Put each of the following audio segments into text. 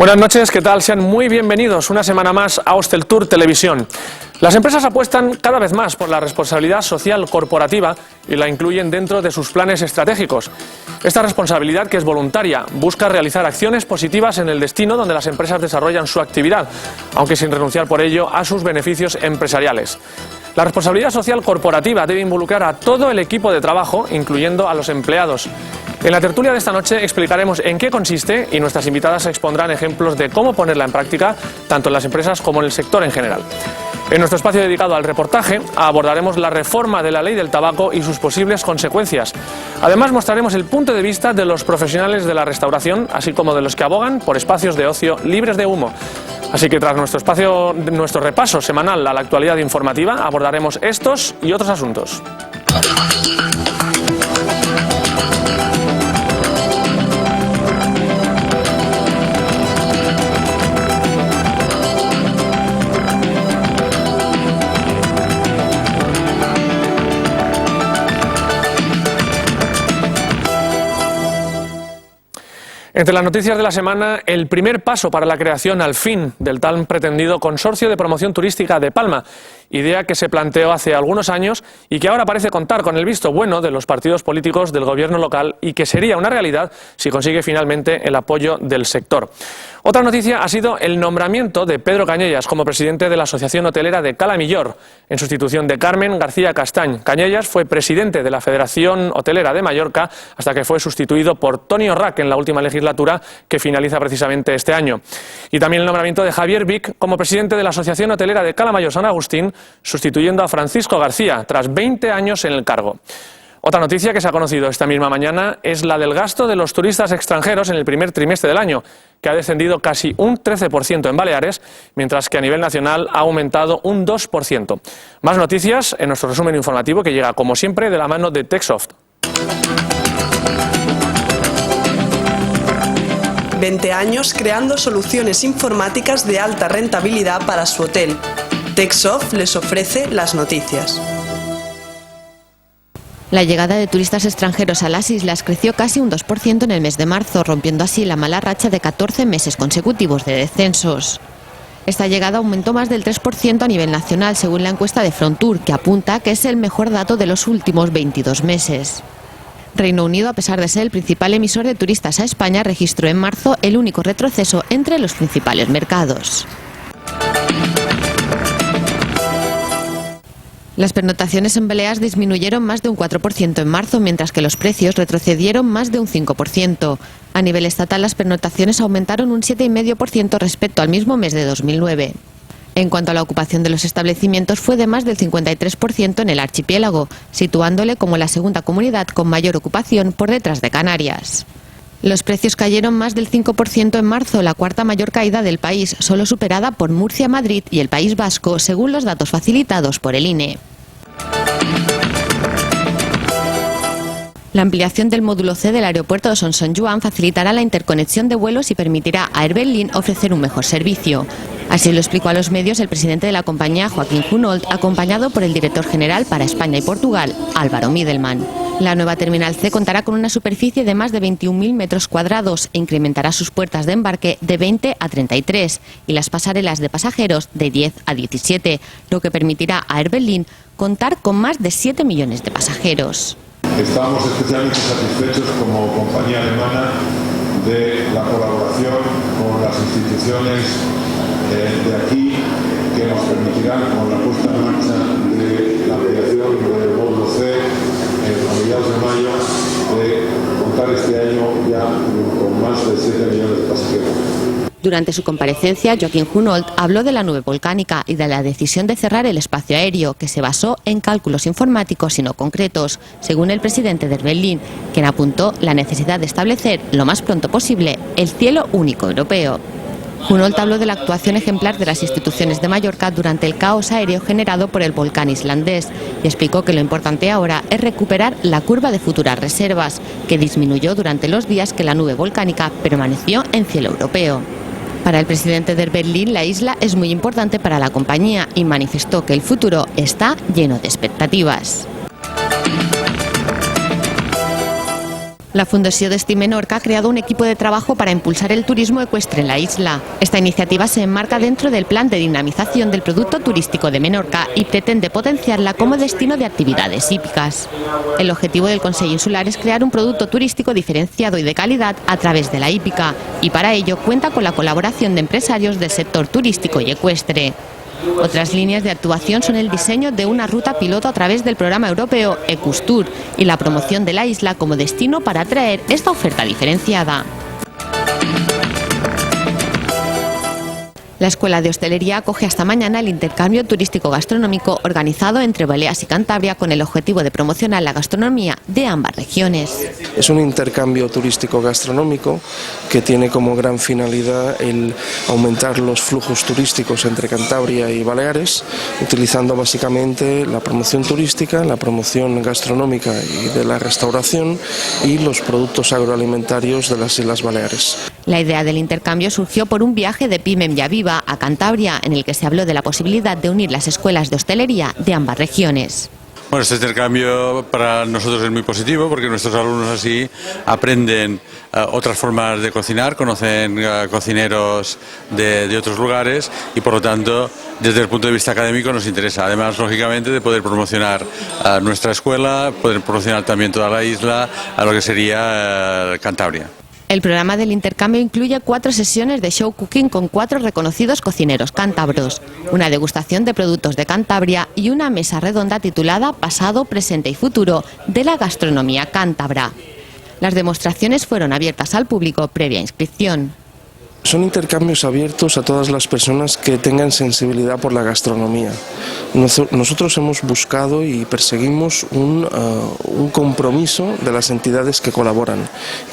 Buenas noches, ¿qué tal? Sean muy bienvenidos una semana más a Hostel Tour Televisión. Las empresas apuestan cada vez más por la responsabilidad social corporativa y la incluyen dentro de sus planes estratégicos. Esta responsabilidad, que es voluntaria, busca realizar acciones positivas en el destino donde las empresas desarrollan su actividad, aunque sin renunciar por ello a sus beneficios empresariales. La responsabilidad social corporativa debe involucrar a todo el equipo de trabajo, incluyendo a los empleados. En la tertulia de esta noche explicaremos en qué consiste y nuestras invitadas expondrán ejemplos de cómo ponerla en práctica, tanto en las empresas como en el sector en general. En nuestro espacio dedicado al reportaje abordaremos la reforma de la ley del tabaco y sus posibles consecuencias. Además mostraremos el punto de vista de los profesionales de la restauración, así como de los que abogan por espacios de ocio libres de humo. Así que tras nuestro repaso semanal a la actualidad informativa, abordaremos estos y otros asuntos. Entre las noticias de la semana, el primer paso para la creación, al fin, del tan pretendido Consorcio de Promoción Turística de Palma, idea que se planteó hace algunos años y que ahora parece contar con el visto bueno de los partidos políticos del gobierno local y que sería una realidad si consigue finalmente el apoyo del sector. Otra noticia ha sido el nombramiento de Pedro Cañellas como presidente de la Asociación Hotelera de Cala Millor, en sustitución de Carmen García Castañ. Cañellas fue presidente de la Federación Hotelera de Mallorca hasta que fue sustituido por Toni Orrac en la última legislatura, que finaliza precisamente este año. Y también el nombramiento de Javier Vic como presidente de la Asociación Hotelera de Cala Major San Agustín, sustituyendo a Francisco García, tras 20 años en el cargo. Otra noticia que se ha conocido esta misma mañana es la del gasto de los turistas extranjeros en el primer trimestre del año, que ha descendido casi un 13% en Baleares, mientras que a nivel nacional ha aumentado un 2%. Más noticias en nuestro resumen informativo, que llega, como siempre, de la mano de Techsoft. 20 años creando soluciones informáticas de alta rentabilidad para su hotel. Techsoft les ofrece las noticias. La llegada de turistas extranjeros a las islas creció casi un 2% en el mes de marzo, rompiendo así la mala racha de 14 meses consecutivos de descensos. Esta llegada aumentó más del 3% a nivel nacional, según la encuesta de Frontour, que apunta que es el mejor dato de los últimos 22 meses. Reino Unido, a pesar de ser el principal emisor de turistas a España, registró en marzo el único retroceso entre los principales mercados. Las pernoctaciones en Baleares disminuyeron más de un 4% en marzo, mientras que los precios retrocedieron más de un 5%. A nivel estatal, las pernoctaciones aumentaron un 7,5% respecto al mismo mes de 2009. En cuanto a la ocupación de los establecimientos, fue de más del 53% en el archipiélago, situándole como la segunda comunidad con mayor ocupación por detrás de Canarias. Los precios cayeron más del 5% en marzo, la cuarta mayor caída del país, solo superada por Murcia, Madrid y el País Vasco, según los datos facilitados por el INE. La ampliación del módulo C del aeropuerto de Son Juan facilitará la interconexión de vuelos y permitirá a Air Berlin ofrecer un mejor servicio. Así lo explicó a los medios el presidente de la compañía, Joaquín Hunolt, acompañado por el director general para España y Portugal, Álvaro Midelman. La nueva Terminal C contará con una superficie de más de 21.000 metros cuadrados e incrementará sus puertas de embarque de 20 a 33 y las pasarelas de pasajeros de 10 a 17, lo que permitirá a Air Berlin contar con más de 7 millones de pasajeros. Estamos especialmente satisfechos como compañía alemana de la colaboración con las instituciones de aquí, que nos permitirán, con la puesta en marcha de la ampliación del módulo C a mediados de mayo, de contar este año ya con más de 7 millones de pasajeros. Durante su comparecencia, Joaquín Hunolt habló de la nube volcánica y de la decisión de cerrar el espacio aéreo, que se basó en cálculos informáticos y no concretos, según el presidente de Air Berlin, quien apuntó la necesidad de establecer lo más pronto posible el cielo único europeo. Hunolt habló de la actuación ejemplar de las instituciones de Mallorca durante el caos aéreo generado por el volcán islandés y explicó que lo importante ahora es recuperar la curva de futuras reservas, que disminuyó durante los días que la nube volcánica permaneció en cielo europeo. Para el presidente de Air Berlin, la isla es muy importante para la compañía y manifestó que el futuro está lleno de expectativas. La Fundació Destí Menorca ha creado un equipo de trabajo para impulsar el turismo ecuestre en la isla. Esta iniciativa se enmarca dentro del plan de dinamización del producto turístico de Menorca y pretende potenciarla como destino de actividades hípicas. El objetivo del Consell Insular es crear un producto turístico diferenciado y de calidad a través de la hípica, y para ello cuenta con la colaboración de empresarios del sector turístico y ecuestre. Otras líneas de actuación son el diseño de una ruta piloto a través del programa europeo Ecustur y la promoción de la isla como destino para atraer esta oferta diferenciada. La Escuela de Hostelería acoge hasta mañana el intercambio turístico gastronómico organizado entre Baleares y Cantabria con el objetivo de promocionar la gastronomía de ambas regiones. Es un intercambio turístico gastronómico que tiene como gran finalidad el aumentar los flujos turísticos entre Cantabria y Baleares, utilizando básicamente la promoción turística, la promoción gastronómica y de la restauración y los productos agroalimentarios de las Islas Baleares. La idea del intercambio surgió por un viaje de Pimem Yaviva a Cantabria, en el que se habló de la posibilidad de unir las escuelas de hostelería de ambas regiones. Bueno, este intercambio para nosotros es muy positivo porque nuestros alumnos así aprenden otras formas de cocinar, conocen cocineros de otros lugares y por lo tanto desde el punto de vista académico nos interesa. Además, lógicamente, de poder promocionar nuestra escuela, poder promocionar también toda la isla a lo que sería Cantabria. El programa del intercambio incluye 4 sesiones de show cooking con 4 reconocidos cocineros cántabros, una degustación de productos de Cantabria y una mesa redonda titulada Pasado, Presente y Futuro de la gastronomía cántabra. Las demostraciones fueron abiertas al público previa inscripción. Son intercambios abiertos a todas las personas que tengan sensibilidad por la gastronomía. Nosotros hemos buscado y perseguimos un compromiso de las entidades que colaboran.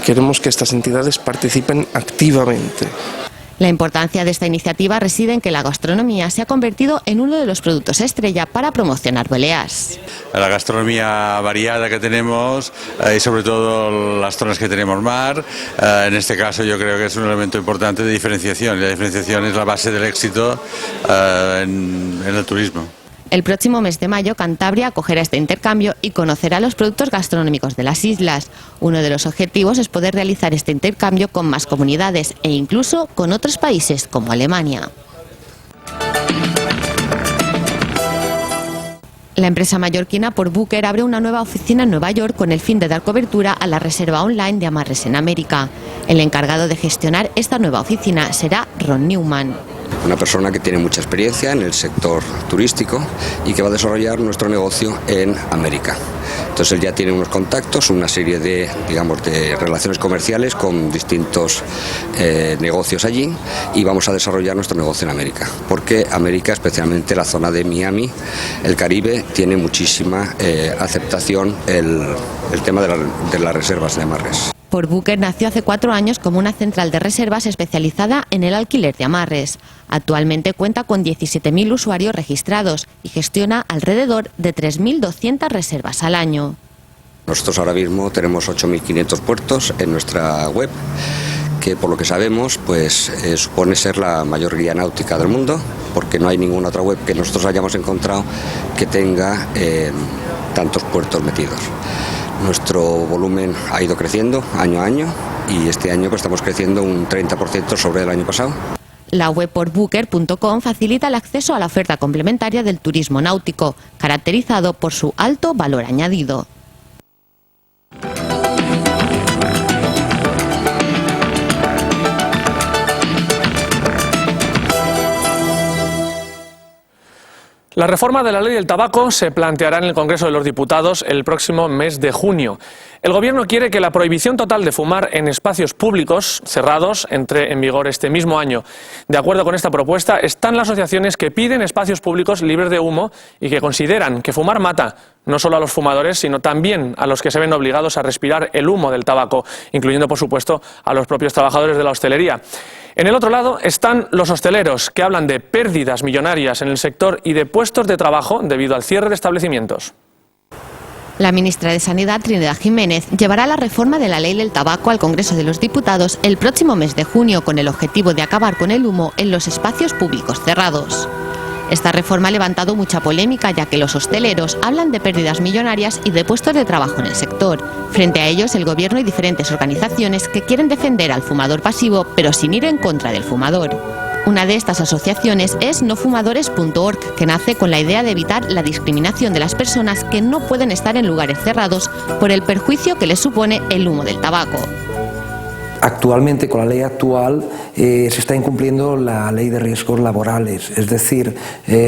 Queremos que estas entidades participen activamente. La importancia de esta iniciativa reside en que la gastronomía se ha convertido en uno de los productos estrella para promocionar Baleares. La gastronomía variada que tenemos y sobre todo las zonas que tenemos mar, en este caso yo creo que es un elemento importante de diferenciación y la diferenciación es la base del éxito en el turismo. El próximo mes de mayo, Cantabria acogerá este intercambio y conocerá los productos gastronómicos de las islas. Uno de los objetivos es poder realizar este intercambio con más comunidades e incluso con otros países como Alemania. La empresa mallorquina Port Booker abre una nueva oficina en Nueva York con el fin de dar cobertura a la reserva online de amarres en América. El encargado de gestionar esta nueva oficina será Ron Newman. Una persona que tiene mucha experiencia en el sector turístico y que va a desarrollar nuestro negocio en América. Entonces él ya tiene unos contactos, una serie de relaciones comerciales con distintos negocios allí y vamos a desarrollar nuestro negocio en América. Porque América, especialmente la zona de Miami, el Caribe, tiene muchísima aceptación el tema de las reservas de amarres. Port Booker nació hace 4 años como una central de reservas especializada en el alquiler de amarres. Actualmente cuenta con 17.000 usuarios registrados y gestiona alrededor de 3.200 reservas al año. Nosotros ahora mismo tenemos 8.500 puertos en nuestra web, que por lo que sabemos pues supone ser la mayor guía náutica del mundo, porque no hay ninguna otra web que nosotros hayamos encontrado que tenga tantos puertos metidos. Nuestro volumen ha ido creciendo año a año y este año pues estamos creciendo un 30% sobre el año pasado. La web portbooker.com facilita el acceso a la oferta complementaria del turismo náutico, caracterizado por su alto valor añadido. La reforma de la ley del tabaco se planteará en el Congreso de los Diputados el próximo mes de junio. El Gobierno quiere que la prohibición total de fumar en espacios públicos cerrados entre en vigor este mismo año. De acuerdo con esta propuesta, están las asociaciones que piden espacios públicos libres de humo y que consideran que fumar mata no solo a los fumadores, sino también a los que se ven obligados a respirar el humo del tabaco, incluyendo, por supuesto, a los propios trabajadores de la hostelería. En el otro lado están los hosteleros, que hablan de pérdidas millonarias en el sector y de puestos de trabajo debido al cierre de establecimientos. La ministra de Sanidad, Trinidad Jiménez, llevará la reforma de la ley del tabaco al Congreso de los Diputados el próximo mes de junio con el objetivo de acabar con el humo en los espacios públicos cerrados. Esta reforma ha levantado mucha polémica, ya que los hosteleros hablan de pérdidas millonarias y de puestos de trabajo en el sector. Frente a ellos, el gobierno y diferentes organizaciones que quieren defender al fumador pasivo, pero sin ir en contra del fumador. Una de estas asociaciones es nofumadores.org, que nace con la idea de evitar la discriminación de las personas que no pueden estar en lugares cerrados por el perjuicio que les supone el humo del tabaco. Actualmente, con la ley actual, se está incumpliendo la ley de riesgos laborales, es decir,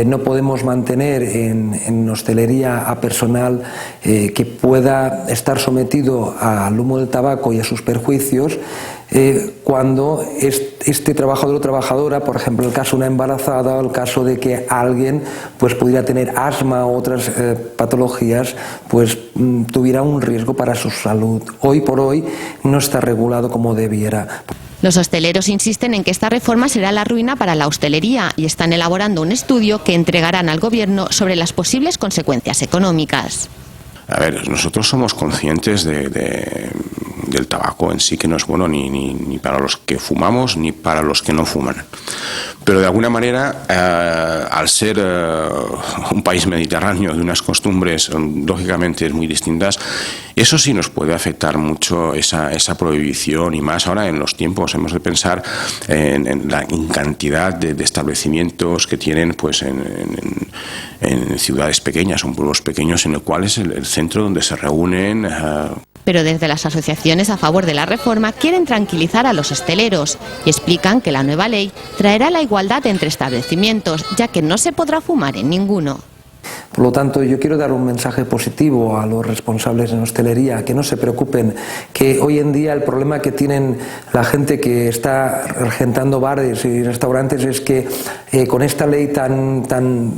no podemos mantener en hostelería a personal que pueda estar sometido al humo del tabaco y a sus perjuicios cuando este trabajador o trabajadora, por ejemplo, el caso de una embarazada o el caso de que alguien pues pudiera tener asma o otras patologías, pues tuviera un riesgo para su salud. Hoy por hoy no está regulado como debiera. Los hosteleros insisten en que esta reforma será la ruina para la hostelería y están elaborando un estudio que entregarán al gobierno sobre las posibles consecuencias económicas. A ver, nosotros somos conscientes del tabaco en sí, que no es bueno ni para los que fumamos ni para los que no fuman. Pero de alguna manera, al ser un país mediterráneo de unas costumbres lógicamente muy distintas, eso sí nos puede afectar mucho esa prohibición, y más ahora en los tiempos. Hemos de pensar en la cantidad de establecimientos que tienen pues en ciudades pequeñas, en pueblos pequeños, en el cual es el centro donde se reúnen. Pero desde las asociaciones a favor de la reforma quieren tranquilizar a los hosteleros y explican que la nueva ley traerá la igualdad entre establecimientos, ya que no se podrá fumar en ninguno. Por lo tanto, yo quiero dar un mensaje positivo a los responsables en hostelería, que no se preocupen, que hoy en día el problema que tienen la gente que está regentando bares y restaurantes es que con esta ley tan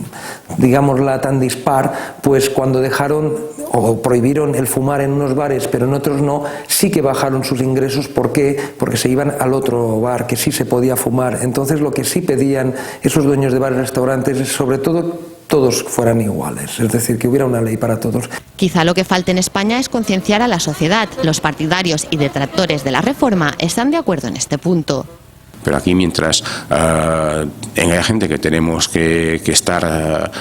dispar, pues cuando dejaron o prohibieron el fumar en unos bares, pero en otros no, sí que bajaron sus ingresos. ¿Por qué? Porque se iban al otro bar, que sí se podía fumar. Entonces, lo que sí pedían esos dueños de bares y restaurantes es, sobre todo, todos fueran iguales, es decir, que hubiera una ley para todos. Quizá lo que falta en España es concienciar a la sociedad. Los partidarios y detractores de la reforma están de acuerdo en este punto. Pero aquí, mientras haya gente que tenemos que estar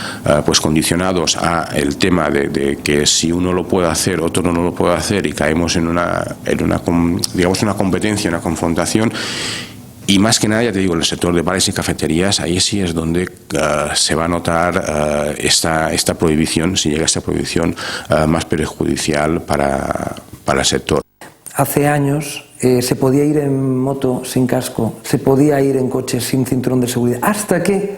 pues condicionados a el tema de que si uno lo puede hacer, otro no lo puede hacer, y caemos en una competencia, una confrontación. Y más que nada, ya te digo, en el sector de bares y cafeterías, ahí sí es donde se va a notar esta prohibición, si llega esta prohibición, más perjudicial para el sector. Hace años se podía ir en moto sin casco, se podía ir en coche sin cinturón de seguridad, hasta que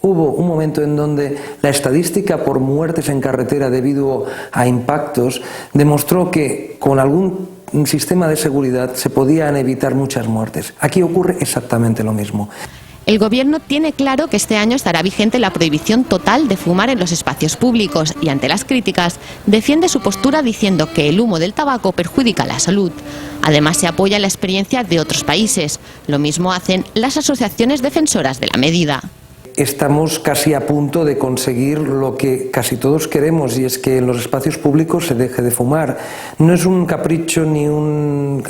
hubo un momento en donde la estadística por muertes en carretera debido a impactos demostró que con algún sistema de seguridad se podían evitar muchas muertes. Aquí ocurre exactamente lo mismo. El gobierno tiene claro que este año estará vigente la prohibición total de fumar en los espacios públicos y, ante las críticas, defiende su postura diciendo que el humo del tabaco perjudica la salud. Además, se apoya en la experiencia de otros países. Lo mismo hacen las asociaciones defensoras de la medida. Estamos casi a punto de conseguir lo que casi todos queremos, y es que en los espacios públicos se deje de fumar. No es un capricho ni en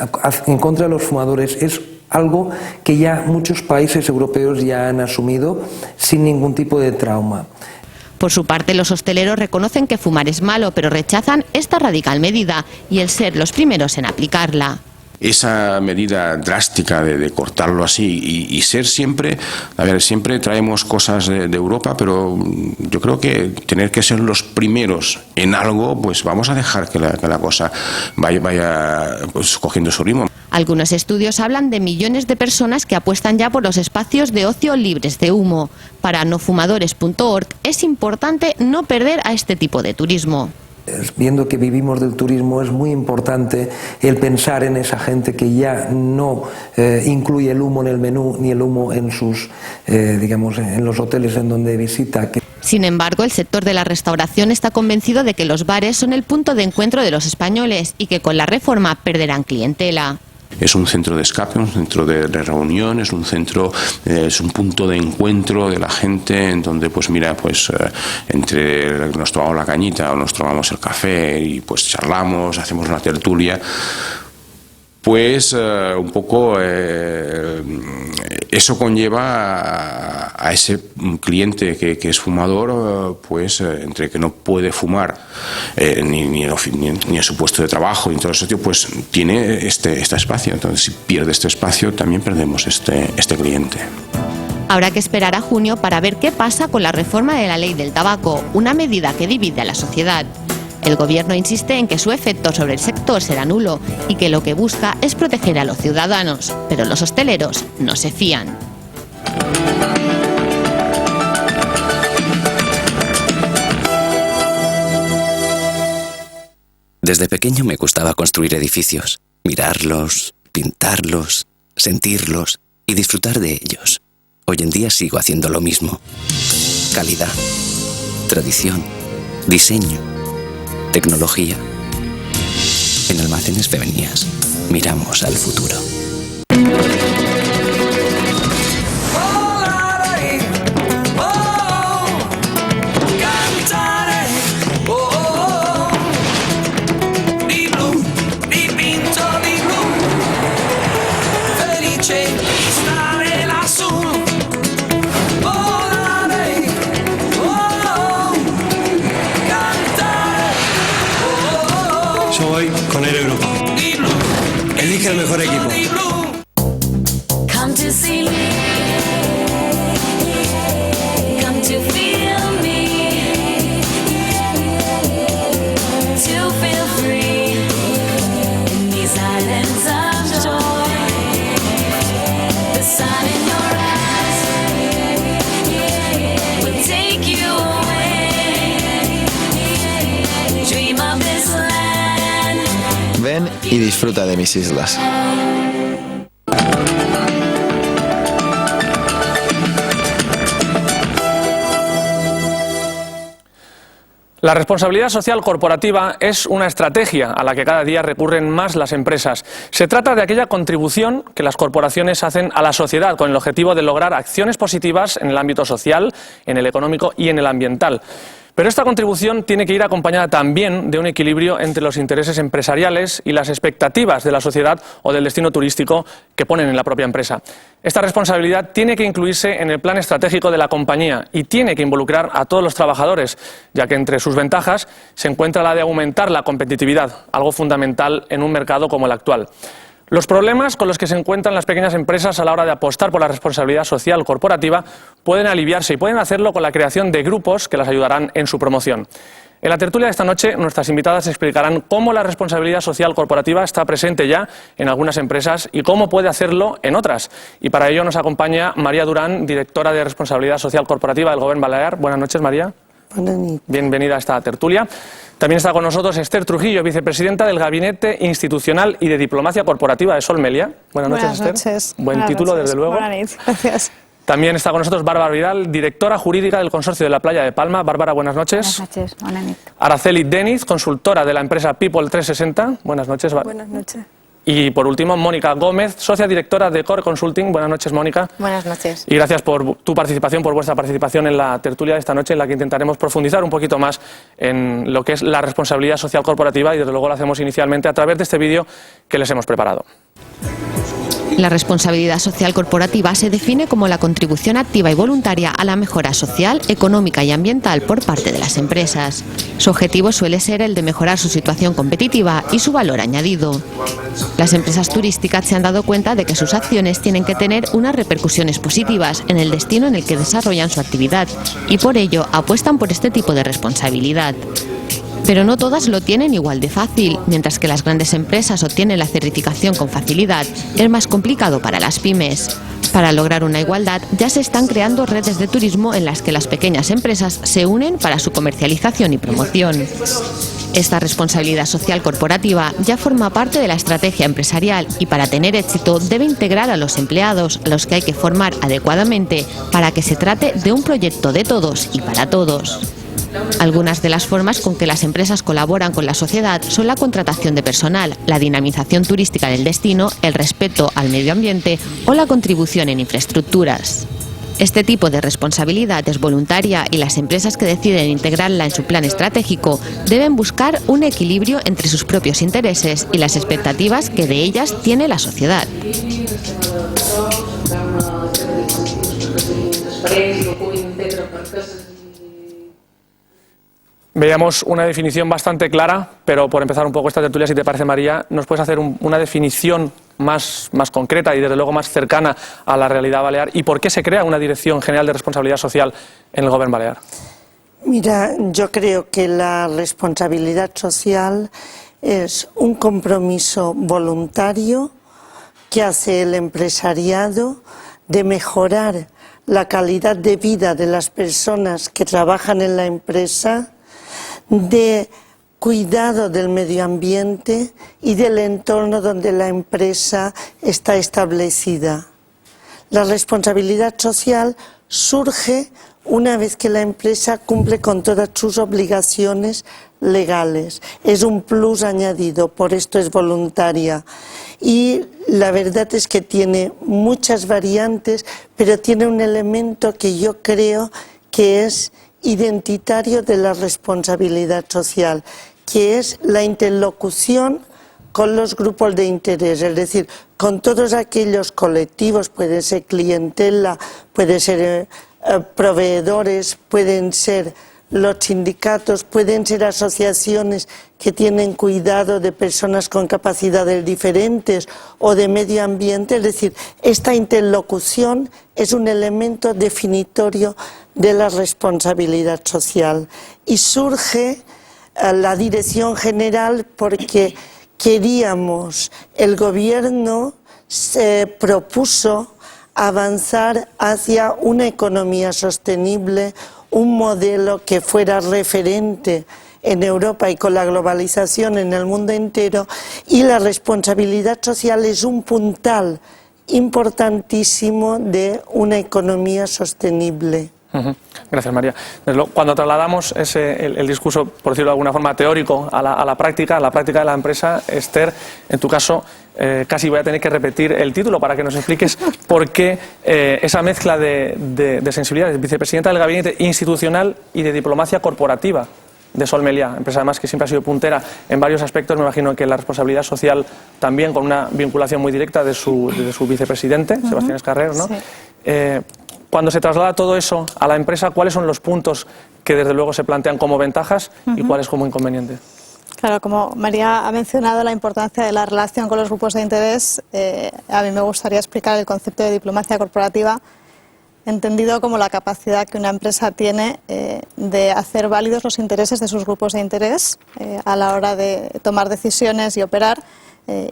contra de los fumadores, es algo que ya muchos países europeos ya han asumido sin ningún tipo de trauma. Por su parte, los hosteleros reconocen que fumar es malo, pero rechazan esta radical medida y el ser los primeros en aplicarla. Esa medida drástica de cortarlo así y ser siempre, siempre traemos cosas de Europa, pero yo creo que tener que ser los primeros en algo, pues vamos a dejar que la cosa vaya pues, cogiendo su ritmo. Algunos estudios hablan de millones de personas que apuestan ya por los espacios de ocio libres de humo. Para nofumadores.org es importante no perder a este tipo de turismo. Viendo que vivimos del turismo, es muy importante el pensar en esa gente que ya no incluye el humo en el menú ni el humo en sus, en los hoteles en donde visita. Sin embargo, el sector de la restauración está convencido de que los bares son el punto de encuentro de los españoles y que con la reforma perderán clientela. Es un centro de escape, un centro de reunión, es un punto de encuentro de la gente, en donde entre nos tomamos la cañita o nos tomamos el café y pues charlamos, hacemos una tertulia. pues un poco eso conlleva a ese cliente que es fumador, pues entre que no puede fumar ni en su puesto de trabajo y en todo ese sitio, pues tiene este espacio. Entonces, si pierde este espacio, también perdemos este cliente. Habrá que esperar a junio para ver qué pasa con la reforma de la ley del tabaco, una medida que divide a la sociedad. El Gobierno insiste en que su efecto sobre el sector será nulo y que lo que busca es proteger a los ciudadanos, pero los hosteleros no se fían. Desde pequeño me gustaba construir edificios, mirarlos, pintarlos, sentirlos y disfrutar de ellos. Hoy en día sigo haciendo lo mismo. Calidad, tradición, diseño, tecnología. En Almacenes Fevenías miramos al futuro. Yo voy con el Europa. Elige el mejor equipo. Ven y disfruta de mis islas. La responsabilidad social corporativa es una estrategia a la que cada día recurren más las empresas. Se trata de aquella contribución que las corporaciones hacen a la sociedad con el objetivo de lograr acciones positivas en el ámbito social, en el económico y en el ambiental. Pero esta contribución tiene que ir acompañada también de un equilibrio entre los intereses empresariales y las expectativas de la sociedad o del destino turístico que ponen en la propia empresa. Esta responsabilidad tiene que incluirse en el plan estratégico de la compañía y tiene que involucrar a todos los trabajadores, ya que entre sus ventajas se encuentra la de aumentar la competitividad, algo fundamental en un mercado como el actual. Los problemas con los que se encuentran las pequeñas empresas a la hora de apostar por la responsabilidad social corporativa pueden aliviarse y pueden hacerlo con la creación de grupos que las ayudarán en su promoción. En la tertulia de esta noche, nuestras invitadas explicarán cómo la responsabilidad social corporativa está presente ya en algunas empresas y cómo puede hacerlo en otras. Y para ello nos acompaña María Durán, directora de Responsabilidad Social Corporativa del Govern Balear. Buenas noches, María. Bienvenida a esta tertulia. También está con nosotros Esther Trujillo, vicepresidenta del Gabinete Institucional y de Diplomacia Corporativa de Sol Meliá. Buenas noches, Esther. Buen título, desde luego. Gracias. También está con nosotros Bárbara Vidal, directora jurídica del Consorcio de la Playa de Palma. Bárbara, buenas noches. Buenas noches, buenas noches. Araceli Deniz, consultora de la empresa People 360. Buenas noches. Buenas noches. Y por último, Mónica Gómez, socia directora de Core Consulting. Buenas noches, Mónica. Buenas noches. Y gracias por tu participación, por vuestra participación en la tertulia de esta noche, en la que intentaremos profundizar un poquito más en lo que es la responsabilidad social corporativa y desde luego lo hacemos inicialmente a través de este vídeo que les hemos preparado. La responsabilidad social corporativa se define como la contribución activa y voluntaria a la mejora social, económica y ambiental por parte de las empresas. Su objetivo suele ser el de mejorar su situación competitiva y su valor añadido. Las empresas turísticas se han dado cuenta de que sus acciones tienen que tener unas repercusiones positivas en el destino en el que desarrollan su actividad y por ello apuestan por este tipo de responsabilidad. Pero no todas lo tienen igual de fácil. Mientras que las grandes empresas obtienen la certificación con facilidad, es más complicado para las pymes. Para lograr una igualdad, ya se están creando redes de turismo en las que las pequeñas empresas se unen para su comercialización y promoción. Esta responsabilidad social corporativa ya forma parte de la estrategia empresarial y para tener éxito debe integrar a los empleados, a los que hay que formar adecuadamente para que se trate de un proyecto de todos y para todos. Algunas de las formas con que las empresas colaboran con la sociedad son la contratación de personal, la dinamización turística del destino, el respeto al medio ambiente o la contribución en infraestructuras. Este tipo de responsabilidad es voluntaria y las empresas que deciden integrarla en su plan estratégico deben buscar un equilibrio entre sus propios intereses y las expectativas que de ellas tiene la sociedad. Veíamos una definición bastante clara, pero por empezar un poco esta tertulia, si te parece, María, ¿nos puedes hacer una definición más concreta y desde luego más cercana a la realidad balear? ¿Y por qué se crea una Dirección General de Responsabilidad Social en el Gobierno balear? Mira, yo creo que la responsabilidad social es un compromiso voluntario que hace el empresariado de mejorar la calidad de vida de las personas que trabajan en la empresa, de cuidado del medio ambiente y del entorno donde la empresa está establecida. La responsabilidad social surge una vez que la empresa cumple con todas sus obligaciones legales. Es un plus añadido, por esto es voluntaria. Y la verdad es que tiene muchas variantes, pero tiene un elemento que yo creo que es identitario de la responsabilidad social, que es la interlocución con los grupos de interés, es decir, con todos aquellos colectivos, puede ser clientela, puede ser proveedores, pueden ser los sindicatos, pueden ser asociaciones que tienen cuidado de personas con capacidades diferentes o de medio ambiente, es decir, esta interlocución es un elemento definitorio de la responsabilidad social y surge la Dirección General porque queríamos, el Gobierno se propuso avanzar hacia una economía sostenible, un modelo que fuera referente en Europa y con la globalización en el mundo entero, y la responsabilidad social es un puntal importantísimo de una economía sostenible. Gracias, María. Cuando trasladamos el discurso, por decirlo de alguna forma, teórico a la práctica de la empresa, Esther, en tu caso, casi voy a tener que repetir el título para que nos expliques por qué esa mezcla de sensibilidades, vicepresidenta del Gabinete Institucional y de Diplomacia Corporativa de Sol Meliá, empresa además que siempre ha sido puntera en varios aspectos. Me imagino que la responsabilidad social también, con una vinculación muy directa de su vicepresidente, Sebastián Escarrer, ¿no? Sí. Cuando se traslada todo eso a la empresa, ¿cuáles son los puntos que desde luego se plantean como ventajas y cuáles como inconvenientes? Claro, como María ha mencionado la importancia de la relación con los grupos de interés, a mí me gustaría explicar el concepto de diplomacia corporativa, entendido como la capacidad que una empresa tiene de hacer válidos los intereses de sus grupos de interés a la hora de tomar decisiones y operar,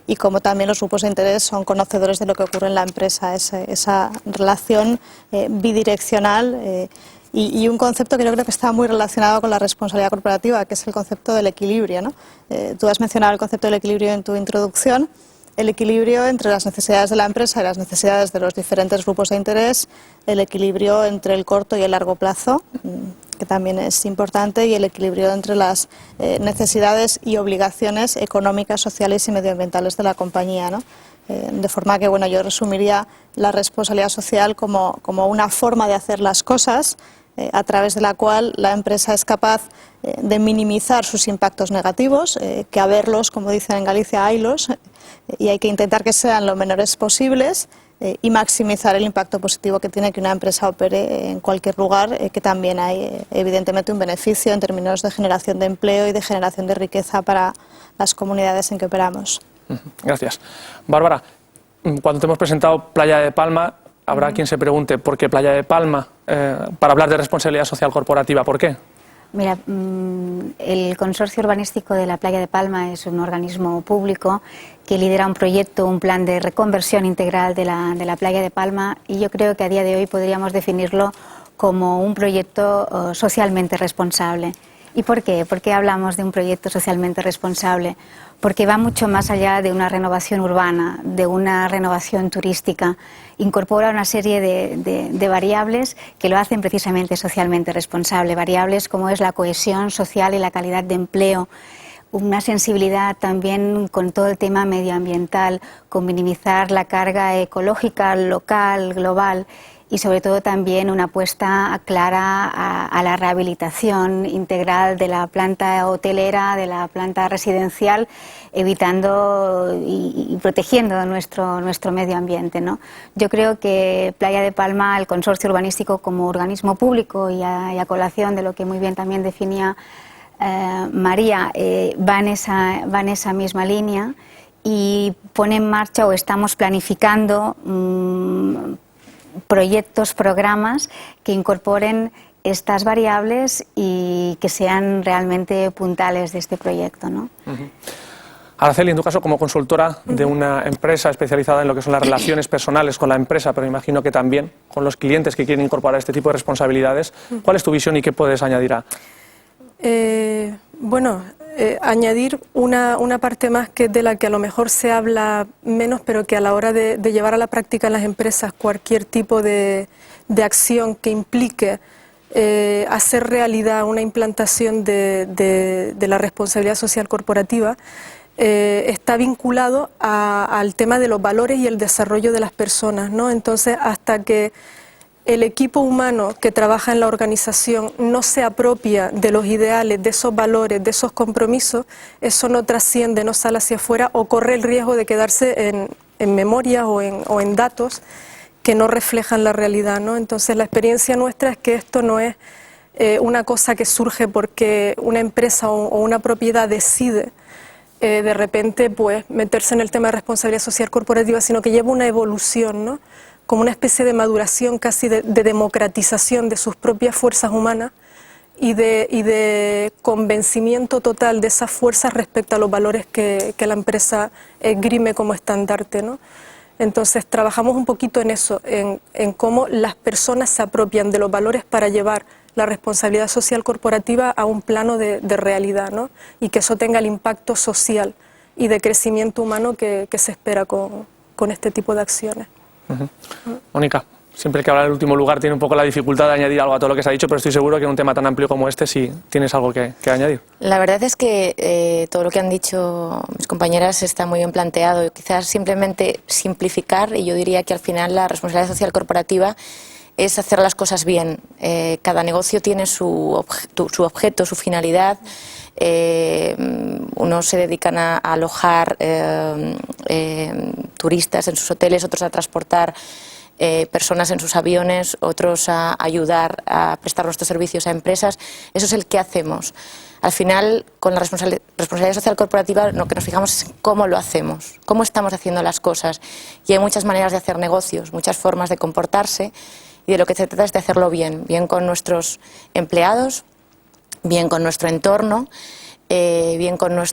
y como también los grupos de interés son conocedores de lo que ocurre en la empresa, esa relación bidireccional y un concepto que yo creo que está muy relacionado con la responsabilidad corporativa, que es el concepto del equilibrio, ¿no? Tú has mencionado el concepto del equilibrio en tu introducción, el equilibrio entre las necesidades de la empresa y las necesidades de los diferentes grupos de interés, el equilibrio entre el corto y el largo plazo, que también es importante, y el equilibrio entre las necesidades y obligaciones económicas, sociales y medioambientales de la compañía, ¿no? De forma que, bueno, yo resumiría la responsabilidad social como una forma de hacer las cosas a través de la cual la empresa es capaz de minimizar sus impactos negativos, que a verlos, como dicen en Galicia, haylos, y hay que intentar que sean lo menores posibles y maximizar el impacto positivo que tiene que una empresa opere en cualquier lugar, que también hay evidentemente un beneficio en términos de generación de empleo y de generación de riqueza para las comunidades en que operamos. Gracias. Bárbara, cuando te hemos presentado Playa de Palma, habrá quien se pregunte por qué Playa de Palma, para hablar de responsabilidad social corporativa, ¿por qué? Mira, el Consorcio Urbanístico de la Playa de Palma es un organismo público que lidera un proyecto, un plan de reconversión integral de la Playa de Palma, y yo creo que a día de hoy podríamos definirlo como un proyecto socialmente responsable. ¿Y por qué? ¿Por qué hablamos de un proyecto socialmente responsable? Porque va mucho más allá de una renovación urbana, de una renovación turística. Incorpora una serie de variables que lo hacen precisamente socialmente responsable. Variables como es la cohesión social y la calidad de empleo, una sensibilidad también con todo el tema medioambiental, con minimizar la carga ecológica local, global. y sobre todo también una apuesta clara a la rehabilitación integral de la planta hotelera, de la planta residencial, evitando y protegiendo nuestro medio ambiente, ¿no? Yo creo que Playa de Palma, el consorcio urbanístico como organismo público y a colación de lo que muy bien también definía María, va en esa misma línea y pone en marcha o estamos planificando proyectos, programas que incorporen estas variables y que sean realmente puntales de este proyecto, ¿no? Araceli, en tu caso, como consultora de una empresa especializada en lo que son las relaciones personales con la empresa, pero imagino que también con los clientes que quieren incorporar este tipo de responsabilidades, ¿cuál es tu visión y qué puedes añadir a...? Añadir una parte más que de la que a lo mejor se habla menos, pero que a la hora de llevar a la práctica en las empresas cualquier tipo de acción que implique hacer realidad una implantación de la responsabilidad social corporativa, está vinculado al tema de los valores y el desarrollo de las personas, ¿no? Entonces, hasta que el equipo humano que trabaja en la organización no se apropia de los ideales, de esos valores, de esos compromisos, eso no trasciende, no sale hacia afuera o corre el riesgo de quedarse en memorias o en datos que no reflejan la realidad, ¿no? Entonces, la experiencia nuestra es que esto no es una cosa que surge porque una empresa o una propiedad decide de repente pues meterse en el tema de responsabilidad social corporativa, sino que lleva una evolución, ¿no? Como una especie de maduración casi de democratización de sus propias fuerzas humanas y de convencimiento total de esas fuerzas respecto a los valores que la empresa esgrime como estandarte, ¿no? Entonces trabajamos un poquito en eso, en cómo las personas se apropian de los valores para llevar la responsabilidad social corporativa a un plano de realidad, ¿no? Y que eso tenga el impacto social y de crecimiento humano que se espera con este tipo de acciones. Mónica, siempre el que habla en el último lugar tiene un poco la dificultad de añadir algo a todo lo que se ha dicho, pero estoy seguro que en un tema tan amplio como este sí tienes algo que añadir. La verdad es que todo lo que han dicho mis compañeras está muy bien planteado. Quizás simplemente simplificar, y yo diría que al final la responsabilidad social corporativa es hacer las cosas bien. Cada negocio tiene su objeto, su finalidad. Unos se dedican a alojar turistas en sus hoteles, otros a transportar personas en sus aviones, otros a ayudar a prestar nuestros servicios a empresas. Eso es el que hacemos. Al final, con la responsabilidad social corporativa, lo que nos fijamos es cómo lo hacemos, cómo estamos haciendo las cosas. Y hay muchas maneras de hacer negocios, muchas formas de comportarse, y de lo que se trata es de hacerlo bien, bien con nuestros empleados, bien con nuestro entorno, bien con la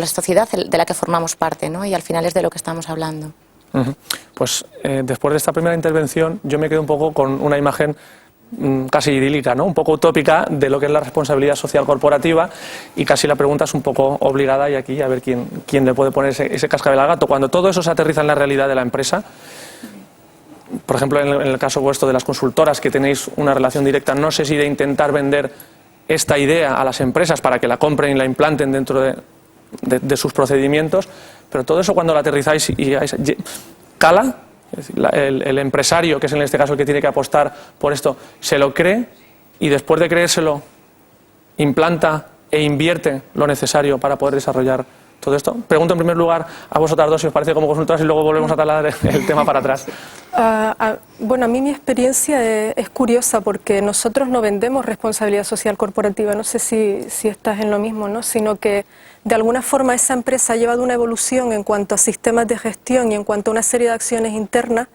sociedad de la que formamos parte, ¿no? Y al final es de lo que estamos hablando. Pues después de esta primera intervención yo me quedo un poco con una imagen casi idílica, ¿no? Un poco utópica de lo que es la responsabilidad social corporativa, y casi la pregunta es un poco obligada, y aquí a ver quién le puede poner ese cascabel al gato. Cuando todo eso se aterriza en la realidad de la empresa, por ejemplo, en el caso vuestro de las consultoras, que tenéis una relación directa, no sé si de intentar vender esta idea a las empresas para que la compren y la implanten dentro de sus procedimientos, pero todo eso cuando lo aterrizáis y cala, es decir, el empresario, que es en este caso el que tiene que apostar por esto, se lo cree y después de creérselo implanta e invierte lo necesario para poder desarrollar todo esto. Pregunto en primer lugar a vosotras dos si os parece como consultoras y luego volvemos a trasladar el tema para atrás. Bueno, a mí mi experiencia es curiosa porque nosotros no vendemos responsabilidad social corporativa, no sé si estás en lo mismo, ¿no? Sino que de alguna forma esa empresa ha llevado una evolución en cuanto a sistemas de gestión y en cuanto a una serie de acciones internas.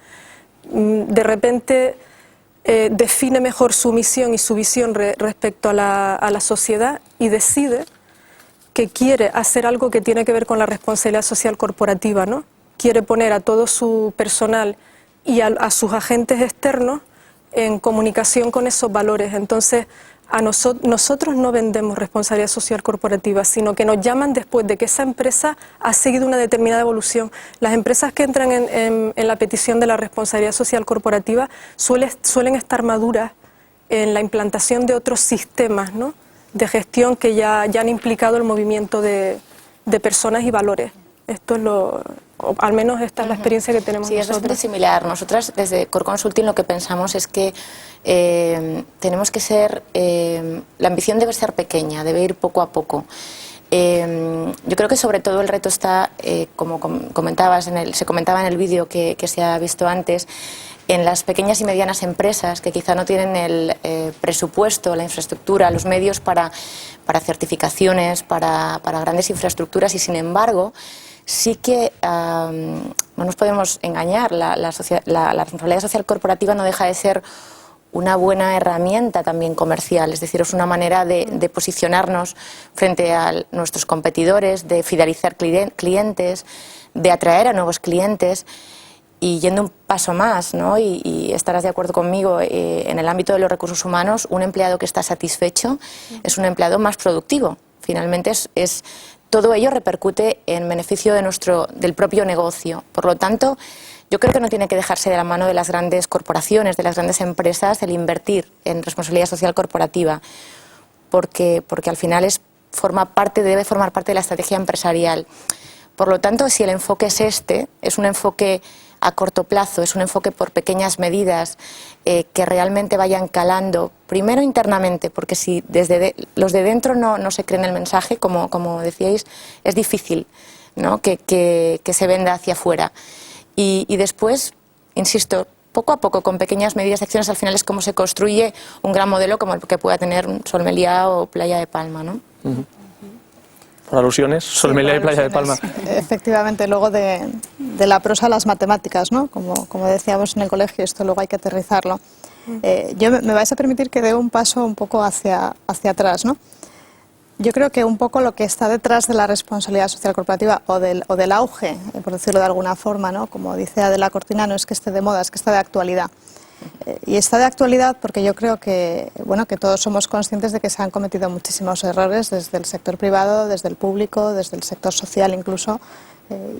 De repente define mejor su misión y su visión respecto a la sociedad y decide que quiere hacer algo que tiene que ver con la responsabilidad social corporativa, ¿no? Quiere poner a todo su personal y a sus agentes externos en comunicación con esos valores. Entonces, nosotros no vendemos responsabilidad social corporativa, sino que nos llaman después de que esa empresa ha seguido una determinada evolución. Las empresas que entran en la petición de la responsabilidad social corporativa suelen estar maduras en la implantación de otros sistemas, ¿no?, de gestión que ya han implicado el movimiento de personas y valores. Esto es O al menos esta es la experiencia que tenemos nosotros. Sí, es bastante similar. Nosotras desde Core Consulting lo que pensamos es que tenemos que ser, la ambición debe ser pequeña, debe ir poco a poco. Yo creo que sobre todo el reto está, como comentabas, se comentaba en el vídeo que se ha visto antes, en las pequeñas y medianas empresas que quizá no tienen el presupuesto, la infraestructura, los medios para certificaciones, para grandes infraestructuras, y sin embargo sí que no nos podemos engañar, la responsabilidad social corporativa no deja de ser una buena herramienta también comercial, es decir, es una manera de posicionarnos frente a nuestros competidores, de fidelizar clientes, de atraer a nuevos clientes. Y yendo un paso más, ¿no? y estarás de acuerdo conmigo, en el ámbito de los recursos humanos, un empleado que está satisfecho es un empleado más productivo. Finalmente todo ello repercute en beneficio del propio negocio. Por lo tanto, yo creo que no tiene que dejarse de la mano de las grandes corporaciones, de las grandes empresas, el invertir en responsabilidad social corporativa, porque al final debe formar parte de la estrategia empresarial. Por lo tanto, si el enfoque es un enfoque a corto plazo, es un enfoque por pequeñas medidas que realmente vayan calando, primero internamente, porque si desde los de dentro no se creen el mensaje, como decíais, es difícil, ¿no? que se venda hacia afuera. Y después, insisto, poco a poco, con pequeñas medidas de acciones, al final es como se construye un gran modelo como el que pueda tener Sol Meliá o Playa de Palma, ¿no? Por alusiones, Sol Meliá y Playa de Palma. Efectivamente, luego de la prosa a las matemáticas, ¿no? Como decíamos en el colegio, esto luego hay que aterrizarlo. Me vais a permitir que dé un paso un poco hacia atrás, ¿no? Yo creo que un poco lo que está detrás de la responsabilidad social corporativa o del auge, por decirlo de alguna forma, ¿no? Como dice Adela Cortina, no es que esté de moda, es que está de actualidad. Y está de actualidad porque yo creo que todos somos conscientes de que se han cometido muchísimos errores desde el sector privado, desde el público, desde el sector social incluso,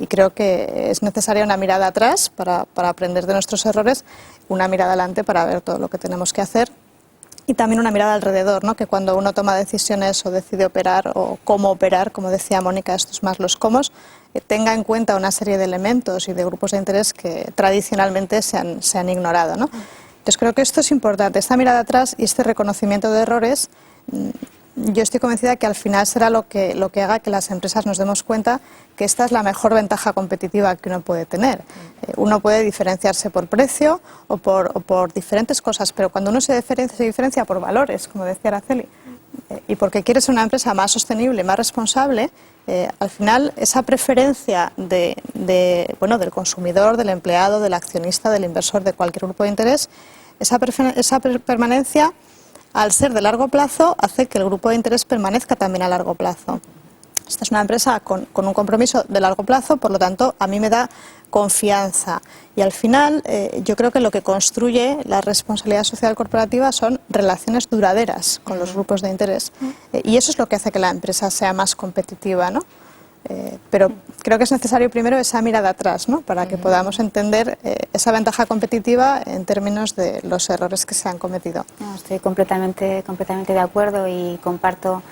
y creo que es necesaria una mirada atrás para aprender de nuestros errores, una mirada adelante para ver todo lo que tenemos que hacer, y también una mirada alrededor, ¿no? Que cuando uno toma decisiones o decide operar o cómo operar, como decía Mónica, esto es más los cómo, tenga en cuenta una serie de elementos y de grupos de interés que tradicionalmente se han ignorado, ¿no? Entonces creo que esto es importante, esta mirada atrás y este reconocimiento de errores. Yo estoy convencida que al final será lo que haga que las empresas nos demos cuenta que esta es la mejor ventaja competitiva que uno puede tener. Uno puede diferenciarse por precio o por diferentes cosas, pero cuando uno se diferencia por valores, como decía Araceli, y porque quiere ser una empresa más sostenible, más responsable, al final esa preferencia del consumidor, del empleado, del accionista, del inversor, de cualquier grupo de interés, esa permanencia, al ser de largo plazo, hace que el grupo de interés permanezca también a largo plazo. Esta es una empresa con un compromiso de largo plazo, por lo tanto, a mí me da confianza. Y al final, yo creo que lo que construye la responsabilidad social corporativa son relaciones duraderas con los grupos de interés. Y eso es lo que hace que la empresa sea más competitiva, ¿no? Pero creo que es necesario primero esa mirada atrás, ¿no? Para que podamos entender esa ventaja competitiva en términos de los errores que se han cometido. No, estoy completamente de acuerdo y comparto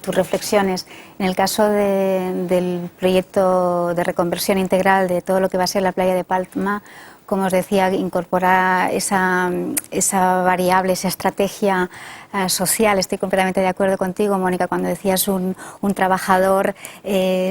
tus reflexiones. En el caso del proyecto de reconversión integral de todo lo que va a ser la Playa de Palma, como os decía, incorporar esa variable, esa estrategia social. Estoy completamente de acuerdo contigo, Mónica, cuando decías un trabajador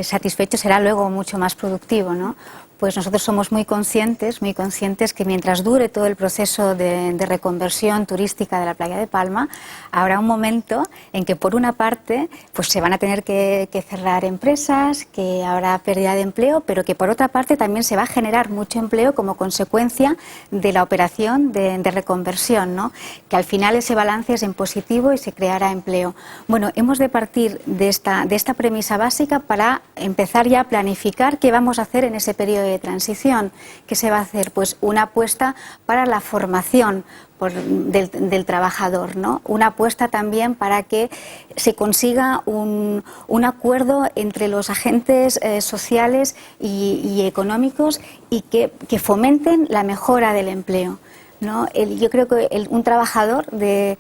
satisfecho será luego mucho más productivo, ¿no? Pues nosotros somos muy conscientes que mientras dure todo el proceso de reconversión turística de la Playa de Palma, habrá un momento en que por una parte pues se van a tener que cerrar empresas, que habrá pérdida de empleo, pero que por otra parte también se va a generar mucho empleo como consecuencia de la operación de reconversión, ¿no? Que al final ese balance es en positivo y se creará empleo. Bueno, hemos de partir de esta premisa básica para empezar ya a planificar qué vamos a hacer en ese periodo de transición. ¿Qué se va a hacer? Pues una apuesta para la formación del trabajador, ¿no? Una apuesta también para que se consiga un acuerdo entre los agentes sociales y económicos y que fomenten la mejora del empleo. ¿no? Yo creo que un trabajador de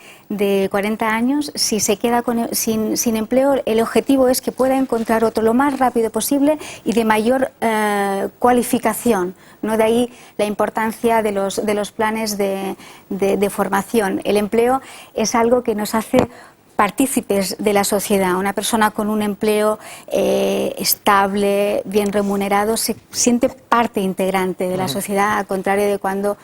40 años, si se queda sin empleo, el objetivo es que pueda encontrar otro lo más rápido posible y de mayor cualificación, ¿no? De ahí la importancia de los planes de formación. El empleo es algo que nos hace partícipes de la sociedad. Una persona con un empleo estable, bien remunerado, se siente parte integrante de la sociedad, al contrario de cuando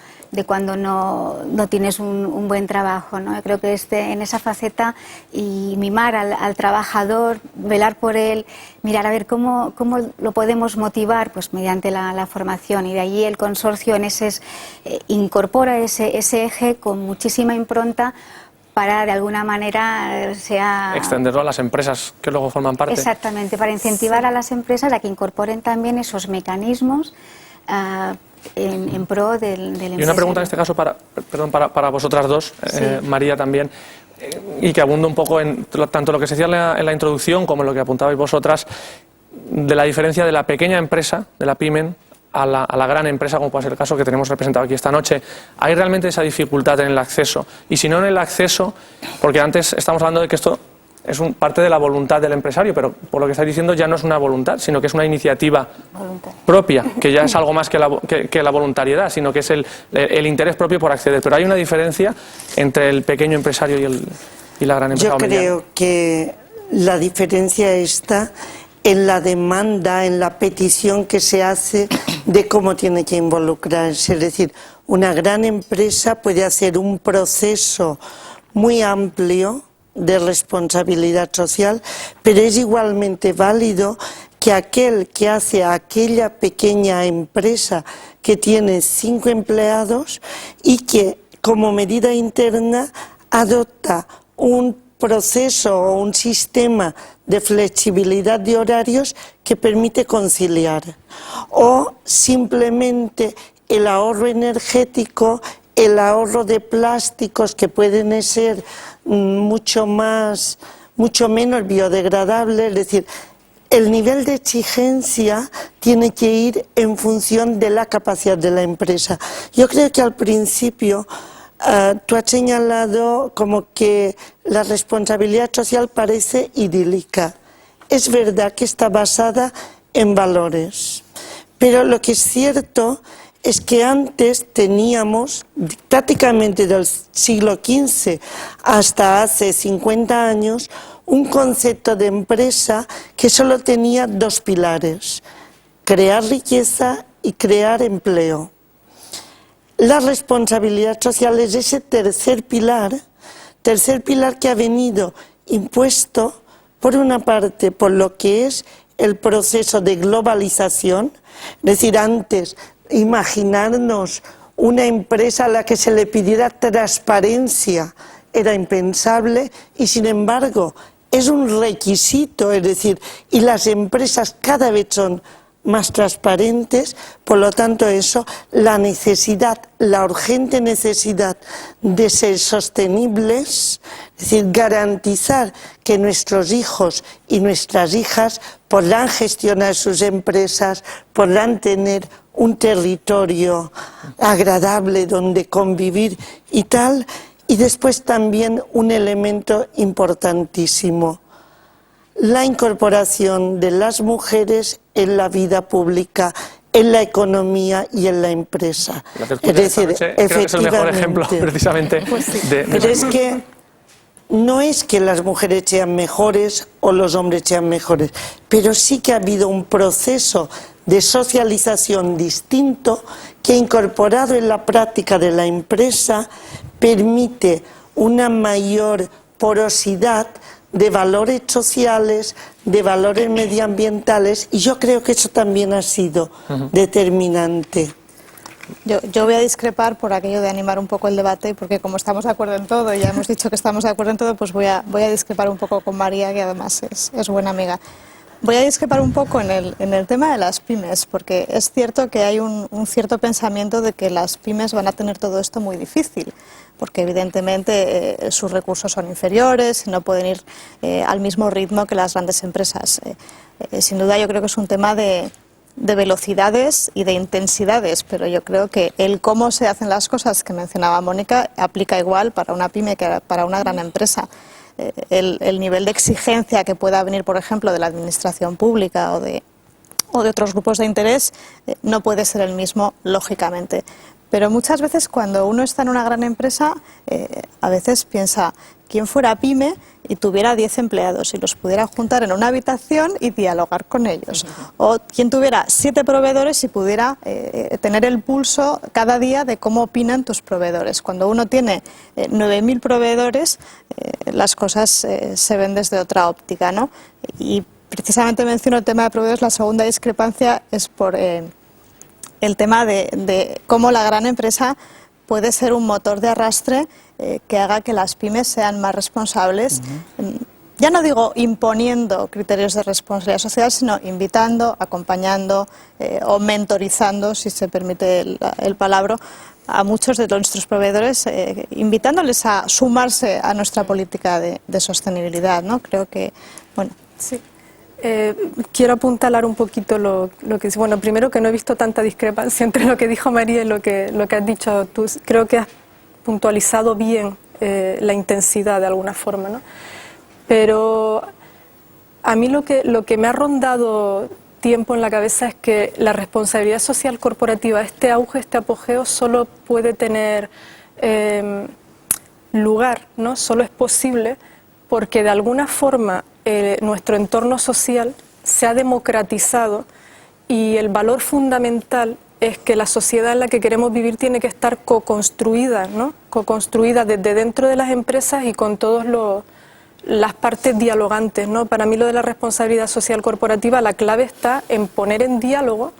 no tienes un buen trabajo, ¿no? Yo creo que en esa faceta, y mimar al trabajador, velar por él, mirar a ver cómo lo podemos motivar, pues mediante la formación, y de allí el consorcio incorpora ese eje con muchísima impronta para, de alguna manera, extenderlo a las empresas que luego forman parte. Exactamente, para incentivar a las empresas a que incorporen también esos mecanismos en pro del empresario. Y una pregunta en este caso para vosotras dos, sí. María también, y que abunda un poco en tanto lo que se decía en la introducción como en lo que apuntabais vosotras, de la diferencia de la pequeña empresa, de la pyme, a la gran empresa, como puede ser el caso que tenemos representado aquí esta noche. ¿Hay realmente esa dificultad en el acceso? Y si no en el acceso, porque antes estamos hablando de que esto es parte de la voluntad del empresario, pero por lo que estáis diciendo ya no es una voluntad, sino que es una iniciativa propia, que ya es algo más que la voluntariedad, sino que es el interés propio por acceder. Pero hay una diferencia entre el pequeño empresario y la gran empresa. Yo creo que la diferencia está en la demanda, en la petición que se hace de cómo tiene que involucrarse. Es decir, una gran empresa puede hacer un proceso muy amplio de responsabilidad social, pero es igualmente válido que aquel que hace aquella pequeña empresa que tiene 5 empleados y que como medida interna adopta un proceso o un sistema de flexibilidad de horarios que permite conciliar, o simplemente el ahorro energético, el ahorro de plásticos que pueden ser mucho menos biodegradables. Es decir, el nivel de exigencia tiene que ir en función de la capacidad de la empresa. Yo creo que al principio tú has señalado como que la responsabilidad social parece idílica. Es verdad que está basada en valores, pero lo que es cierto es que antes teníamos, prácticamente del siglo XV hasta hace 50 años, un concepto de empresa que solo tenía 2 pilares: crear riqueza y crear empleo. La responsabilidad social es ese tercer pilar que ha venido impuesto, por una parte, por lo que es el proceso de globalización. Es decir, antes, imaginarnos una empresa a la que se le pidiera transparencia era impensable, y sin embargo es un requisito, es decir, y las empresas cada vez son más transparentes. Por lo tanto, la necesidad, la urgente necesidad de ser sostenibles, es decir, garantizar que nuestros hijos y nuestras hijas podrán gestionar sus empresas, podrán tener un territorio agradable donde convivir y tal. Y después también un elemento importantísimo: la incorporación de las mujeres en la vida pública, en la economía y en la empresa. Es decir, creo que es el mejor ejemplo, precisamente. Pero es que no es que las mujeres sean mejores o los hombres sean mejores, pero sí que ha habido un proceso de socialización distinto que, incorporado en la práctica de la empresa, permite una mayor porosidad de valores sociales, de valores medioambientales, y yo creo que eso también ha sido determinante. Yo voy a discrepar por aquello de animar un poco el debate, porque como estamos de acuerdo en todo, y ya hemos dicho que estamos de acuerdo en todo, pues voy a discrepar un poco con María, que además es buena amiga. Voy a discrepar un poco en el tema de las pymes, porque es cierto que hay un cierto pensamiento de que las pymes van a tener todo esto muy difícil, porque evidentemente sus recursos son inferiores, no pueden ir al mismo ritmo que las grandes empresas. Sin duda yo creo que es un tema de velocidades y de intensidades, pero yo creo que el cómo se hacen las cosas que mencionaba Mónica aplica igual para una pyme que para una gran empresa. El nivel de exigencia que pueda venir, por ejemplo, de la administración pública o de otros grupos de interés no puede ser el mismo, lógicamente. Pero muchas veces cuando uno está en una gran empresa, a veces piensa, ¿quién fuera pyme y tuviera 10 empleados y los pudiera juntar en una habitación y dialogar con ellos? O quien tuviera 7 proveedores y pudiera tener el pulso cada día de cómo opinan tus proveedores. Cuando uno tiene 9.000 proveedores, las cosas se ven desde otra óptica, ¿no? Y precisamente menciono el tema de proveedores, la segunda discrepancia es por el tema de cómo la gran empresa puede ser un motor de arrastre que haga que las pymes sean más responsables. Ya no digo imponiendo criterios de responsabilidad social, sino invitando, acompañando o mentorizando, si se permite el palabra, a muchos de nuestros proveedores, invitándoles a sumarse a nuestra política de sostenibilidad, ¿no? Creo que, bueno... Sí. Quiero apuntalar un poquito lo que... Bueno, primero que no he visto tanta discrepancia entre lo que dijo María y lo que has dicho tú. Creo que has puntualizado bien la intensidad de alguna forma, ¿no? Pero a mí lo que me ha rondado tiempo en la cabeza es que la responsabilidad social corporativa, este auge, este apogeo, solo puede tener lugar, ¿no? Solo es posible porque de alguna forma nuestro entorno social se ha democratizado y el valor fundamental es que la sociedad en la que queremos vivir tiene que estar co-construida, ¿no? Co-construida desde dentro de las empresas y con todas las partes dialogantes, ¿no? Para mí lo de la responsabilidad social corporativa, la clave está en poner en diálogo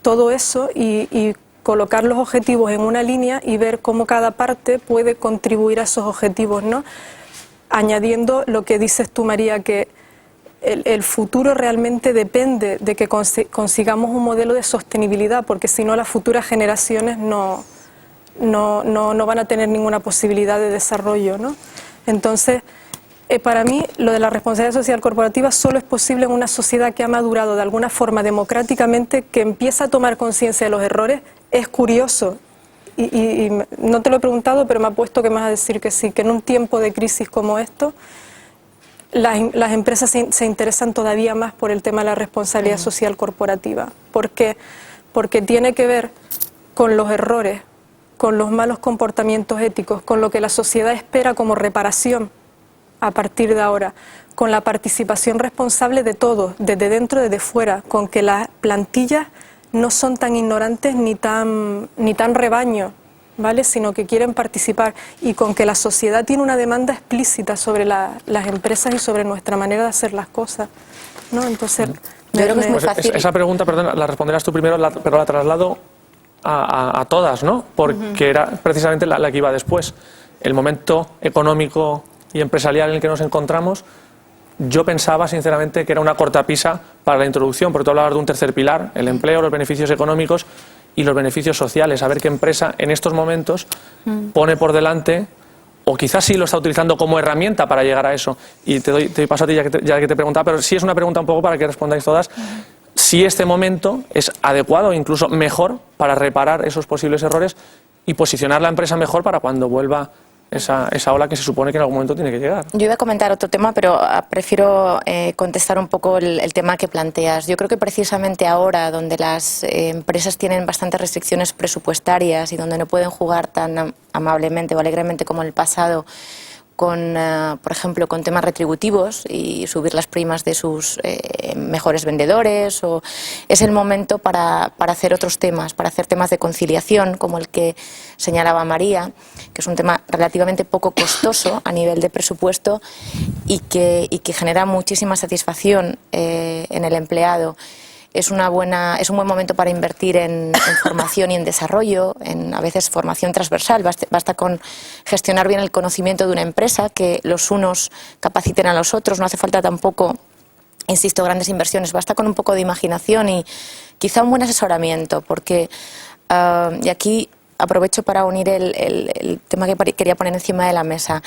todo eso y colocar los objetivos en una línea y ver cómo cada parte puede contribuir a esos objetivos, ¿no? Añadiendo lo que dices tú, María, que el futuro realmente depende de que consigamos un modelo de sostenibilidad, porque si no las futuras generaciones no van a tener ninguna posibilidad de desarrollo, ¿no? Entonces, para mí, lo de la responsabilidad social corporativa solo es posible en una sociedad que ha madurado de alguna forma democráticamente, que empieza a tomar conciencia de los errores. Es curioso. Y no te lo he preguntado, pero me ha puesto que me vas a decir que sí, que en un tiempo de crisis como esto, las empresas se interesan todavía más por el tema de la responsabilidad social corporativa. ¿Por qué? Porque tiene que ver con los errores, con los malos comportamientos éticos, con lo que la sociedad espera como reparación a partir de ahora, con la participación responsable de todos, desde dentro, desde fuera, con que las plantillas no son tan ignorantes ni tan rebaño, ¿vale? Sino que quieren participar, y con que la sociedad tiene una demanda explícita sobre las empresas y sobre nuestra manera de hacer las cosas, ¿no? Entonces, yo creo que es muy fácil. Esa pregunta, perdón, la responderás tú primero, pero la traslado a todas, ¿no? Porque era precisamente la que iba después. El momento económico y empresarial en el que nos encontramos, yo pensaba sinceramente que era una cortapisa para la introducción, porque tú hablabas de un tercer pilar, el empleo, los beneficios económicos y los beneficios sociales. A ver qué empresa en estos momentos pone por delante, o quizás sí lo está utilizando como herramienta para llegar a eso. Y te doy paso a ti ya que te preguntaba, pero sí es una pregunta un poco para que respondáis todas. Si este momento es adecuado o incluso mejor para reparar esos posibles errores y posicionar la empresa mejor para cuando vuelva esa ola que se supone que en algún momento tiene que llegar. Yo iba a comentar otro tema, pero prefiero contestar un poco el tema que planteas. Yo creo que precisamente ahora, donde las empresas tienen bastantes restricciones presupuestarias y donde no pueden jugar tan amablemente o alegremente como en el pasado con, por ejemplo, con temas retributivos y subir las primas de sus mejores vendedores, o es el momento para hacer otros temas, para hacer temas de conciliación, como el que señalaba María, que es un tema relativamente poco costoso a nivel de presupuesto y que genera muchísima satisfacción en el empleado. Es un buen momento para invertir en formación y en desarrollo, en a veces formación transversal. Basta con gestionar bien el conocimiento de una empresa, que los unos capaciten a los otros. No hace falta tampoco, insisto, grandes inversiones. Basta con un poco de imaginación y quizá un buen asesoramiento, porque y aquí aprovecho para unir el tema que quería poner encima de la mesa.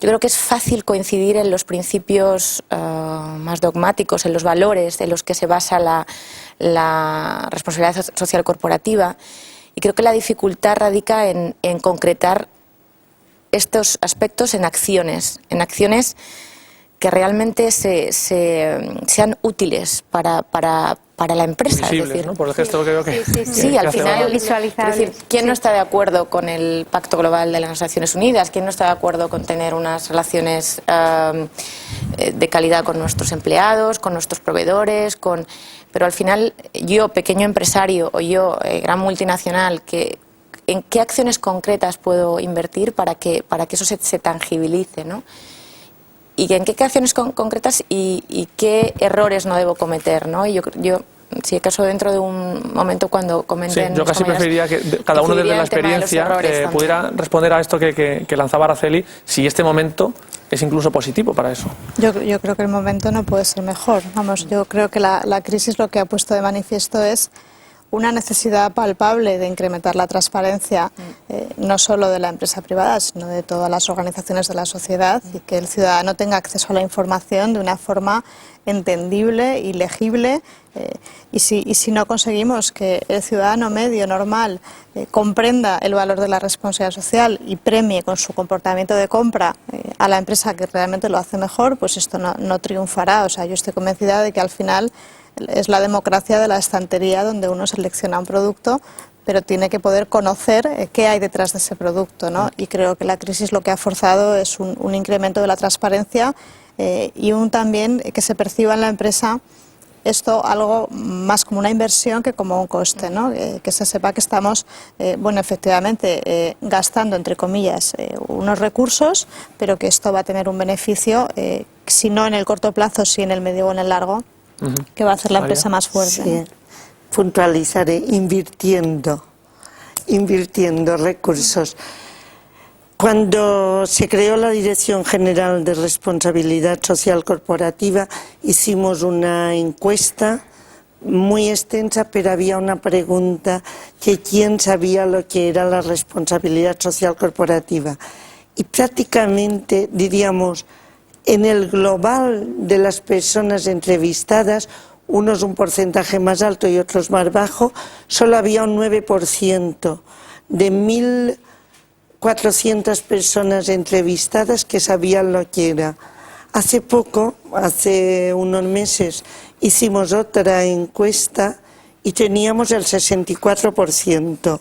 Yo creo que es fácil coincidir en los principios más dogmáticos, en los valores en los que se basa la responsabilidad social corporativa, y creo que la dificultad radica en concretar estos aspectos en acciones que realmente sean útiles para la empresa. Visibles, es decir, ¿no? Por el gesto creo que... Sí, al final, es decir, ¿quién no está de acuerdo con el Pacto Global de las Naciones Unidas? ¿Quién no está de acuerdo con tener unas relaciones de calidad con nuestros empleados, con nuestros proveedores? Pero al final, yo, pequeño empresario, o yo, gran multinacional, ¿en qué acciones concretas puedo invertir para que eso se tangibilice, ¿no? Y en qué acciones concretas y qué errores no debo cometer, ¿no? Y yo si acaso dentro de un momento cuando comenten... Sí, yo casi preferiría que cada uno desde la experiencia pudiera responder a esto que lanzaba Araceli, si este momento es incluso positivo para eso. Yo creo que el momento no puede ser mejor. Vamos, yo creo que la crisis lo que ha puesto de manifiesto es una necesidad palpable de incrementar la transparencia, no solo de la empresa privada, sino de todas las organizaciones de la sociedad, y que el ciudadano tenga acceso a la información de una forma entendible y legible. Y si no conseguimos que el ciudadano medio, normal, comprenda el valor de la responsabilidad social y premie con su comportamiento de compra a la empresa que realmente lo hace mejor, pues esto no triunfará. O sea, yo estoy convencida de que al final es la democracia de la estantería, donde uno selecciona un producto, pero tiene que poder conocer qué hay detrás de ese producto, ¿no? Y creo que la crisis lo que ha forzado es un incremento de la transparencia y también que se perciba en la empresa esto algo más como una inversión que como un coste, ¿no? Que se sepa que estamos, efectivamente, gastando, entre comillas, unos recursos, pero que esto va a tener un beneficio, si no en el corto plazo, sí en el medio o en el largo, que va a hacer la empresa más fuerte. Sí. Puntualizaré, invirtiendo recursos. Cuando se creó la Dirección General de Responsabilidad Social Corporativa, hicimos una encuesta muy extensa, pero había una pregunta que quién sabía lo que era la responsabilidad social corporativa. Y prácticamente, diríamos, en el global de las personas entrevistadas, unos un porcentaje más alto y otros más bajo, solo había un 9% de 1.400 personas entrevistadas que sabían lo que era. Hace poco, hace unos meses, hicimos otra encuesta y teníamos el 64%.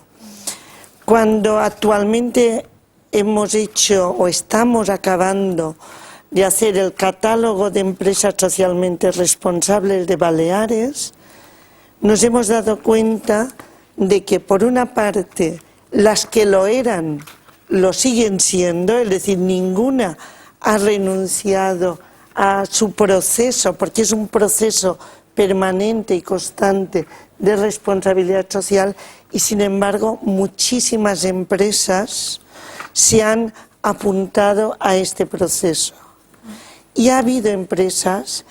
Cuando actualmente hemos hecho o estamos acabando de hacer el catálogo de empresas socialmente responsables de Baleares, nos hemos dado cuenta de que, por una parte, las que lo eran lo siguen siendo, es decir, ninguna ha renunciado a su proceso, porque es un proceso permanente y constante de responsabilidad social, y sin embargo muchísimas empresas se han apuntado a este proceso. Y ha habido empresas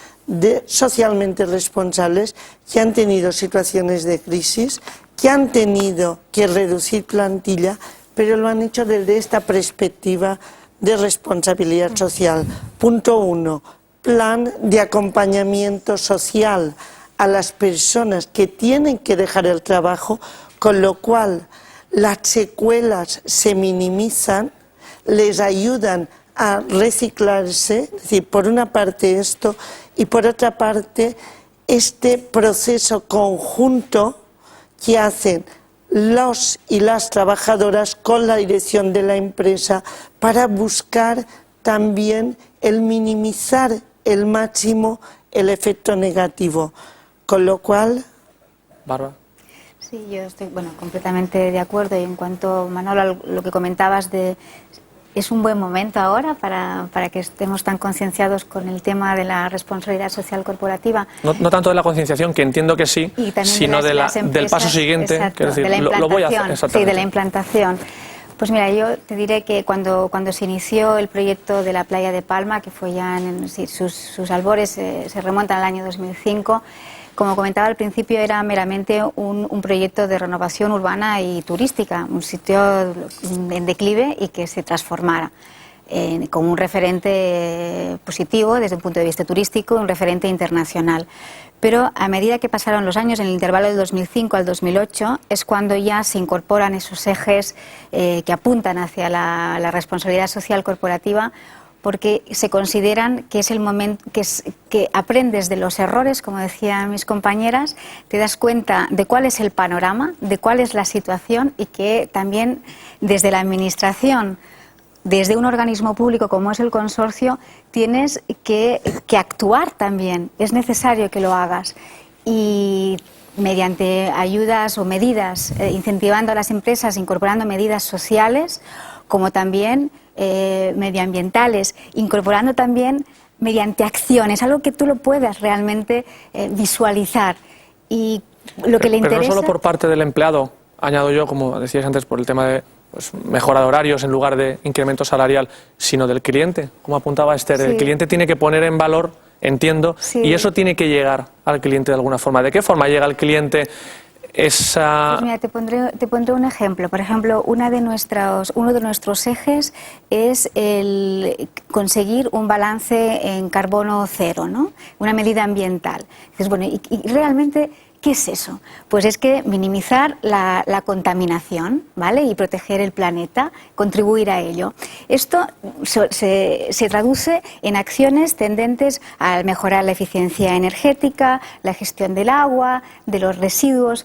socialmente responsables que han tenido situaciones de crisis, que han tenido que reducir plantilla, pero lo han hecho desde esta perspectiva de responsabilidad social. Punto 1, plan de acompañamiento social a las personas que tienen que dejar el trabajo, con lo cual las secuelas se minimizan, les ayudan a reciclarse, es decir, por una parte esto, y por otra parte este proceso conjunto que hacen los y las trabajadoras con la dirección de la empresa para buscar también el minimizar el máximo el efecto negativo. Con lo cual... Bárbara. Sí, yo estoy completamente de acuerdo. Y en cuanto, Manolo, a lo que comentabas de... ¿Es un buen momento ahora para que estemos tan concienciados con el tema de la responsabilidad social corporativa? No tanto de la concienciación, que entiendo que sí, sino del paso siguiente, exacto, decir, de la lo voy a hacer. Sí, de la implantación. Pues mira, yo te diré que cuando se inició el proyecto de la playa de Palma, que fue ya sus albores se remontan al año 2005, como comentaba al principio, era meramente un proyecto de renovación urbana y turística, un sitio en declive y que se transformara como un referente positivo desde un punto de vista turístico, un referente internacional. Pero a medida que pasaron los años, en el intervalo del 2005 al 2008, es cuando ya se incorporan esos ejes que apuntan hacia la responsabilidad social corporativa, porque se consideran que es el momento que aprendes de los errores, como decían mis compañeras, te das cuenta de cuál es el panorama, de cuál es la situación, y que también desde la administración, desde un organismo público como es el consorcio, tienes que actuar también, es necesario que lo hagas, y mediante ayudas o medidas, incentivando a las empresas, incorporando medidas sociales, como también medioambientales, incorporando también mediante acciones, algo que tú lo puedas realmente visualizar. Y lo que le interesa... Pero no solo por parte del empleado, añado yo, como decías antes, por el tema de mejora de horarios en lugar de incremento salarial, sino del cliente, como apuntaba Esther. Sí. El cliente tiene que poner en valor, entiendo, sí, y eso tiene que llegar al cliente de alguna forma. ¿De qué forma llega al cliente esa...? Pues mira, te pondré un ejemplo. Por ejemplo, uno de nuestros ejes es el conseguir un balance en carbono cero, ¿no? Una medida ambiental. Dices, bueno, y realmente... ¿qué es eso? Pues es que minimizar la contaminación, ¿vale? Y proteger el planeta, contribuir a ello. Esto se traduce en acciones tendentes a mejorar la eficiencia energética, la gestión del agua, de los residuos.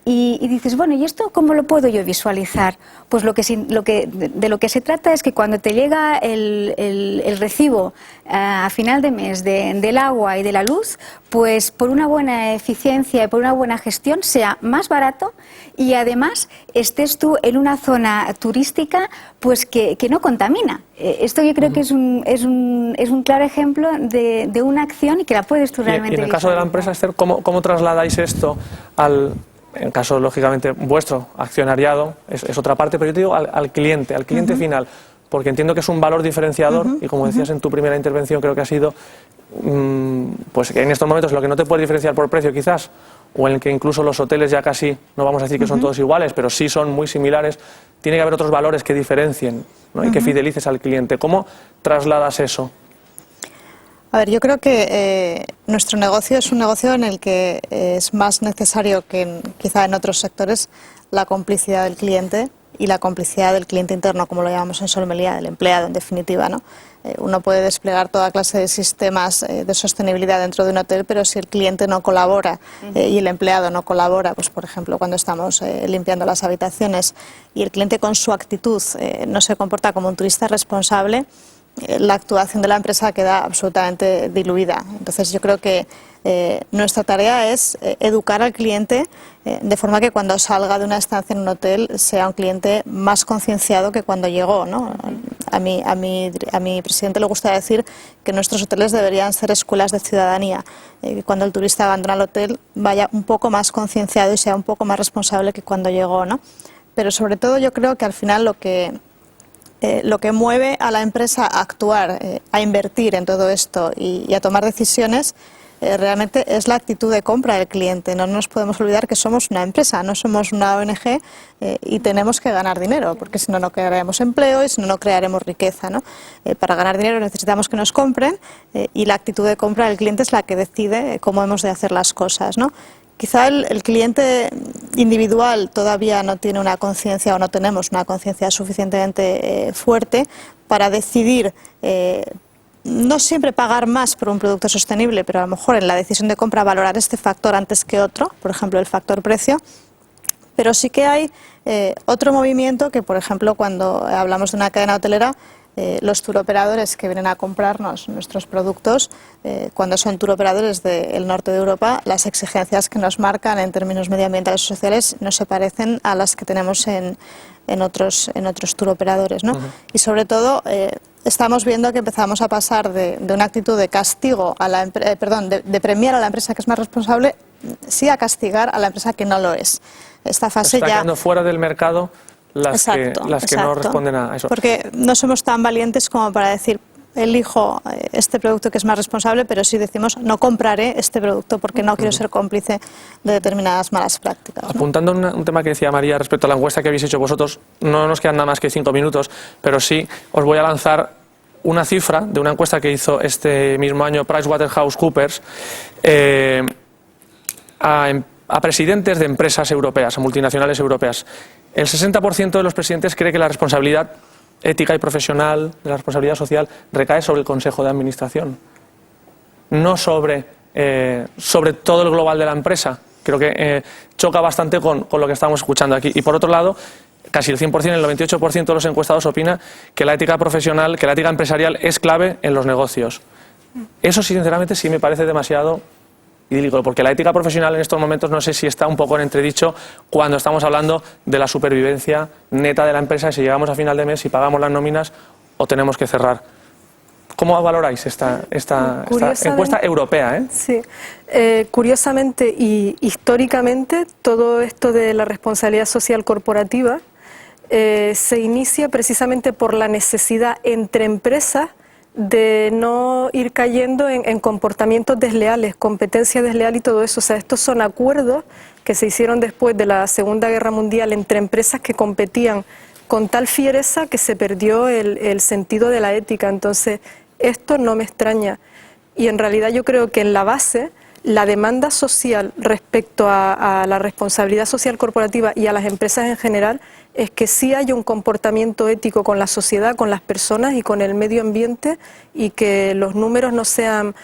Y dices, bueno, ¿y esto cómo lo puedo yo visualizar? Pues de lo que se trata es que cuando te llega el recibo a final de mes del agua y de la luz, pues por una buena eficiencia y por una buena gestión sea más barato, y además estés tú en una zona turística pues que no contamina. Esto yo creo que es un claro ejemplo de una acción y que la puedes tú realmente visualizar. Y en el caso de la empresa, Esther, ¿cómo trasladáis esto en el caso, lógicamente, vuestro accionariado, es otra parte, pero yo te digo al cliente final, porque entiendo que es un valor diferenciador, y como decías en tu primera intervención, creo que ha sido, pues que en estos momentos lo que no te puede diferenciar por precio quizás, o en el que incluso los hoteles ya casi, no vamos a decir que son todos iguales, pero sí son muy similares, tiene que haber otros valores que diferencien, ¿no? Y que fidelices al cliente. ¿Cómo trasladas eso? A ver, yo creo que nuestro negocio es un negocio en el que es más necesario que quizá en otros sectores la complicidad del cliente y la complicidad del cliente interno, como lo llamamos en Solmelia, del empleado en definitiva, ¿no? Uno puede desplegar toda clase de sistemas de sostenibilidad dentro de un hotel, pero si el cliente no colabora y el empleado no colabora, pues por ejemplo cuando estamos limpiando las habitaciones y el cliente con su actitud no se comporta como un turista responsable, la actuación de la empresa queda absolutamente diluida. Entonces yo creo que nuestra tarea es educar al cliente de forma que cuando salga de una estancia en un hotel sea un cliente más concienciado que cuando llegó, ¿no? A mi presidente le gusta decir que nuestros hoteles deberían ser escuelas de ciudadanía, que cuando el turista abandona el hotel vaya un poco más concienciado y sea un poco más responsable que cuando llegó, ¿no? Pero sobre todo yo creo que al final lo que mueve a la empresa a actuar, a invertir en todo esto y a tomar decisiones, realmente es la actitud de compra del cliente. No nos podemos olvidar que somos una empresa, no somos una ONG, y tenemos que ganar dinero, porque si no, no crearemos empleo y si no, no crearemos riqueza, ¿no? Para ganar dinero necesitamos que nos compren, y la actitud de compra del cliente es la que decide cómo hemos de hacer las cosas, ¿no? Quizá el cliente individual todavía no tiene una conciencia o no tenemos una conciencia suficientemente fuerte para decidir no siempre pagar más por un producto sostenible, pero a lo mejor en la decisión de compra valorar este factor antes que otro, por ejemplo el factor precio. Pero sí que hay otro movimiento que, por ejemplo, cuando hablamos de una cadena hotelera, los turoperadores que vienen a comprarnos nuestros productos, cuando son turoperadores del norte de Europa, las exigencias que nos marcan en términos medioambientales y sociales no se parecen a las que tenemos en otros turoperadores, ¿no? Y sobre todo estamos viendo que empezamos a pasar de una actitud de castigo a la de premiar a la empresa que es más responsable, sí a castigar a la empresa que no lo es. Esta fase está ya quedando fuera del mercado las que no responden a eso. Porque no somos tan valientes como para decir, elijo este producto que es más responsable, pero sí decimos no compraré este producto porque no quiero ser cómplice de determinadas malas prácticas, ¿no? Apuntando un tema que decía María respecto a la encuesta que habéis hecho vosotros, no nos quedan nada más que 5 minutos, pero sí os voy a lanzar una cifra de una encuesta que hizo este mismo año PricewaterhouseCoopers a presidentes de empresas europeas, a multinacionales europeas. El 60% de los presidentes cree que la responsabilidad ética y profesional, de la responsabilidad social, recae sobre el Consejo de Administración, no sobre todo el global de la empresa. Creo que choca bastante con lo que estamos escuchando aquí. Y por otro lado, casi el 100%, el 98% de los encuestados opina que la ética profesional, que la ética empresarial es clave en los negocios. Eso sí, sinceramente, sí me parece demasiado idílico, porque la ética profesional en estos momentos no sé si está un poco en entredicho cuando estamos hablando de la supervivencia neta de la empresa, si llegamos a final de mes, si pagamos las nóminas o tenemos que cerrar. ¿Cómo valoráis esta encuesta europea? Sí, curiosamente y históricamente todo esto de la responsabilidad social corporativa se inicia precisamente por la necesidad entre empresas de no ir cayendo en comportamientos desleales, competencia desleal y todo eso. O sea, estos son acuerdos que se hicieron después de la Segunda Guerra Mundial entre empresas que competían con tal fiereza que se perdió el sentido de la ética. Entonces, esto no me extraña. Y en realidad yo creo que en la base, la demanda social respecto a la responsabilidad social corporativa y a las empresas en general es que sí haya un comportamiento ético con la sociedad, con las personas y con el medio ambiente, y que los números no sean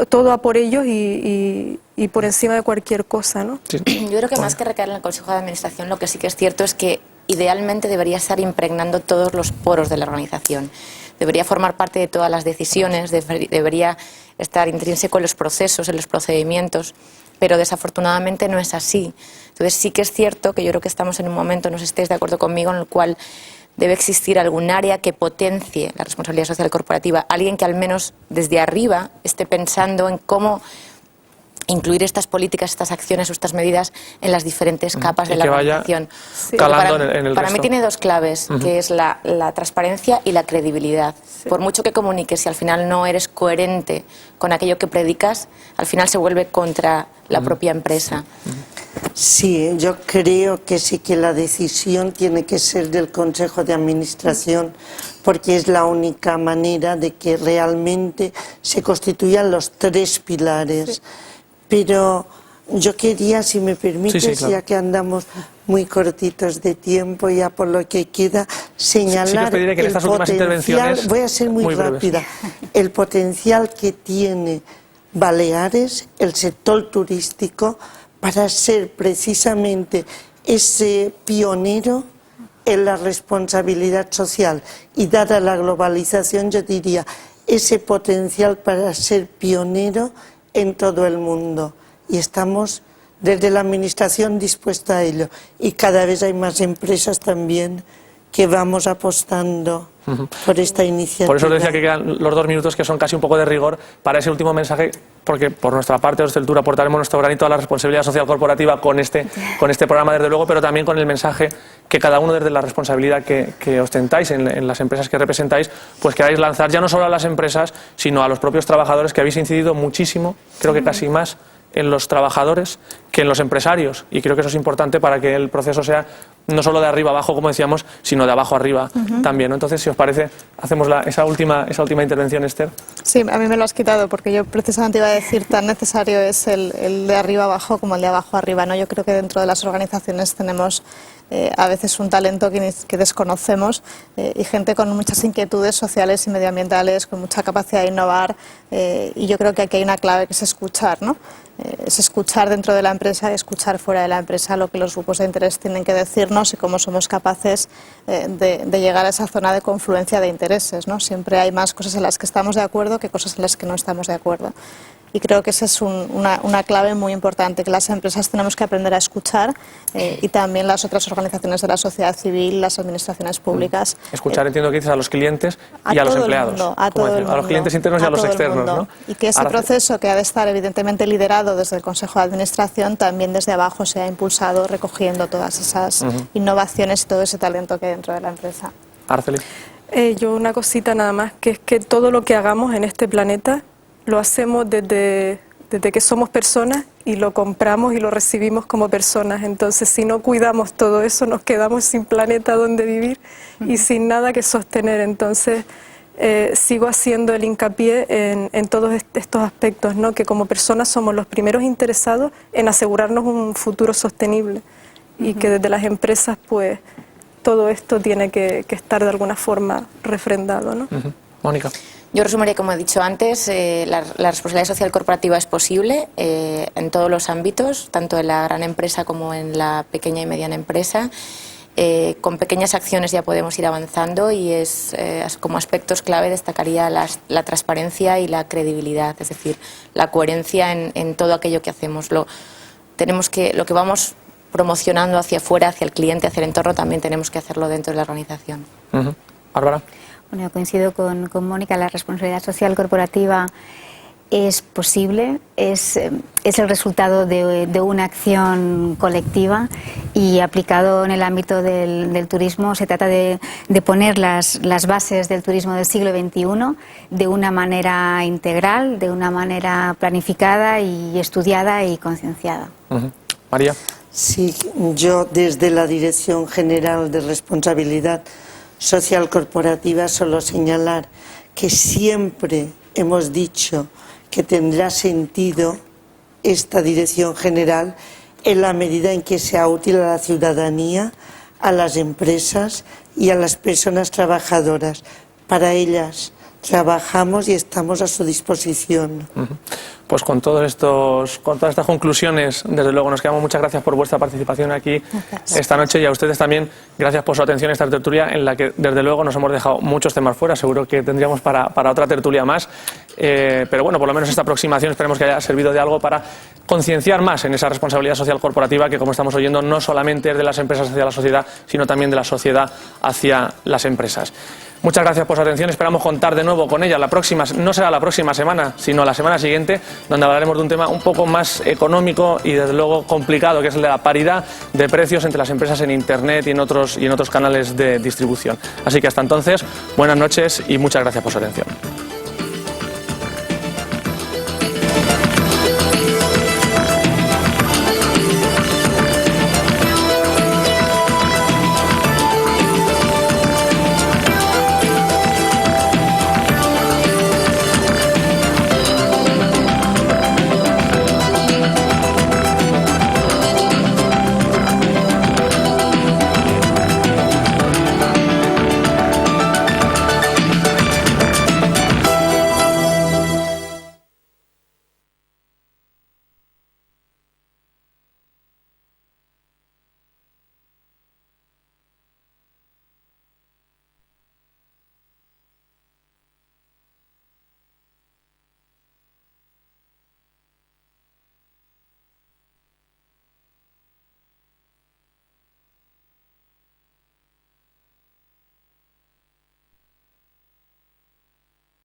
todo a por ellos y por encima de cualquier cosa, ¿no? Sí. Yo creo que más que recaer en el Consejo de Administración, lo que sí que es cierto es que idealmente debería estar impregnando todos los poros de la organización. Debería formar parte de todas las decisiones, debería estar intrínseco en los procesos, en los procedimientos, pero desafortunadamente no es así. Entonces sí que es cierto que yo creo que estamos en un momento, no sé si estáis de acuerdo conmigo, en el cual debe existir algún área que potencie la responsabilidad social corporativa, alguien que al menos desde arriba esté pensando en cómo incluir estas políticas, estas acciones o estas medidas en las diferentes capas de la organización. Calando en el para resto. mí tiene dos claves, que es la transparencia y la credibilidad. Por mucho que comuniques, si al final no eres coherente con aquello que predicas, al final se vuelve contra la propia empresa. Sí, yo creo que sí, que la decisión tiene que ser del Consejo de Administración, porque es la única manera de que realmente se constituyan los tres pilares. Sí. Pero yo quería, si me permites, claro, ya que andamos muy cortitos de tiempo, ya por lo que queda, señalar que en estas últimas intervenciones, voy a ser muy rápida, el potencial que tiene Baleares, el sector turístico, para ser precisamente ese pionero en la responsabilidad social y dada la globalización, yo diría, ese potencial para ser pionero en todo el mundo, y estamos desde la Administración dispuestos a ello, y cada vez hay más empresas también que vamos apostando por esta iniciativa. Por eso os decía que quedan los 2 minutos, que son casi un poco de rigor para ese último mensaje, porque por nuestra parte desde el Tour aportaremos nuestro granito a la responsabilidad social corporativa con este programa, desde luego, pero también con el mensaje que cada uno, desde la responsabilidad que ostentáis en las empresas que representáis, pues queráis lanzar ya no solo a las empresas, sino a los propios trabajadores, que habéis incidido muchísimo, creo que casi más en los trabajadores que en los empresarios, y creo que eso es importante para que el proceso sea no solo de arriba abajo, como decíamos, sino de abajo arriba también, ¿no? Entonces, si os parece, hacemos esa última intervención, Esther. Sí, a mí me lo has quitado, porque yo precisamente iba a decir, tan necesario es el de arriba abajo como el de abajo arriba, ¿no? Yo creo que dentro de las organizaciones tenemos a veces un talento que desconocemos, y gente con muchas inquietudes sociales y medioambientales, con mucha capacidad de innovar, y yo creo que aquí hay una clave, que es escuchar, ¿no? Es escuchar dentro de la empresa y escuchar fuera de la empresa lo que los grupos de interés tienen que decirnos y cómo somos capaces de llegar a esa zona de confluencia de intereses, ¿no? Siempre hay más cosas en las que estamos de acuerdo que cosas en las que no estamos de acuerdo. Y creo que esa es una clave muy importante, que las empresas tenemos que aprender a escuchar, y también las otras organizaciones de la sociedad civil, las administraciones públicas. Escuchar, entiendo que dices a los clientes y a los empleados. A los clientes internos y a los externos, ¿no? Y que ese proceso, que ha de estar evidentemente liderado desde el Consejo de Administración, también desde abajo se ha impulsado, recogiendo todas esas innovaciones y todo ese talento que hay dentro de la empresa. Araceli. Yo una cosita nada más, que es que todo lo que hagamos en este planeta lo hacemos desde que somos personas y lo compramos y lo recibimos como personas. Entonces, si no cuidamos todo eso, nos quedamos sin planeta donde vivir y sin nada que sostener. Entonces, sigo haciendo el hincapié en todos estos aspectos, ¿no? Que como personas somos los primeros interesados en asegurarnos un futuro sostenible y que desde las empresas, pues, todo esto tiene que estar de alguna forma refrendado, ¿no? Mónica. Yo resumiría, como he dicho antes, la responsabilidad social corporativa es posible en todos los ámbitos, tanto en la gran empresa como en la pequeña y mediana empresa. Con pequeñas acciones ya podemos ir avanzando y como aspectos clave destacaría la transparencia y la credibilidad, es decir, la coherencia en todo aquello que hacemos. Lo que vamos promocionando hacia afuera, hacia el cliente, hacia el entorno, también tenemos que hacerlo dentro de la organización. Bárbara. Bueno, yo coincido con Mónica, la responsabilidad social corporativa es posible, es el resultado de una acción colectiva y aplicado en el ámbito del turismo se trata de poner las bases del turismo del siglo XXI de una manera integral, de una manera planificada y estudiada y concienciada. María. Sí, yo desde la Dirección General de Responsabilidad Social Corporativa solo señalar que siempre hemos dicho que tendrá sentido esta Dirección General en la medida en que sea útil a la ciudadanía, a las empresas y a las personas trabajadoras. Para ellas trabajamos y estamos a su disposición. Pues con todas estas conclusiones, desde luego nos quedamos. Muchas gracias por vuestra participación aquí esta noche y a ustedes también gracias por su atención a esta tertulia en la que desde luego nos hemos dejado muchos temas fuera, seguro que tendríamos para otra tertulia más, pero bueno, por lo menos esta aproximación esperemos que haya servido de algo para concienciar más en esa responsabilidad social corporativa que, como estamos oyendo, no solamente es de las empresas hacia la sociedad, sino también de la sociedad hacia las empresas. Muchas gracias por su atención, esperamos contar de nuevo con ella la próxima, no será la próxima semana, sino la semana siguiente, donde hablaremos de un tema un poco más económico y desde luego complicado, que es el de la paridad de precios entre las empresas en Internet y en otros canales de distribución. Así que hasta entonces, buenas noches y muchas gracias por su atención.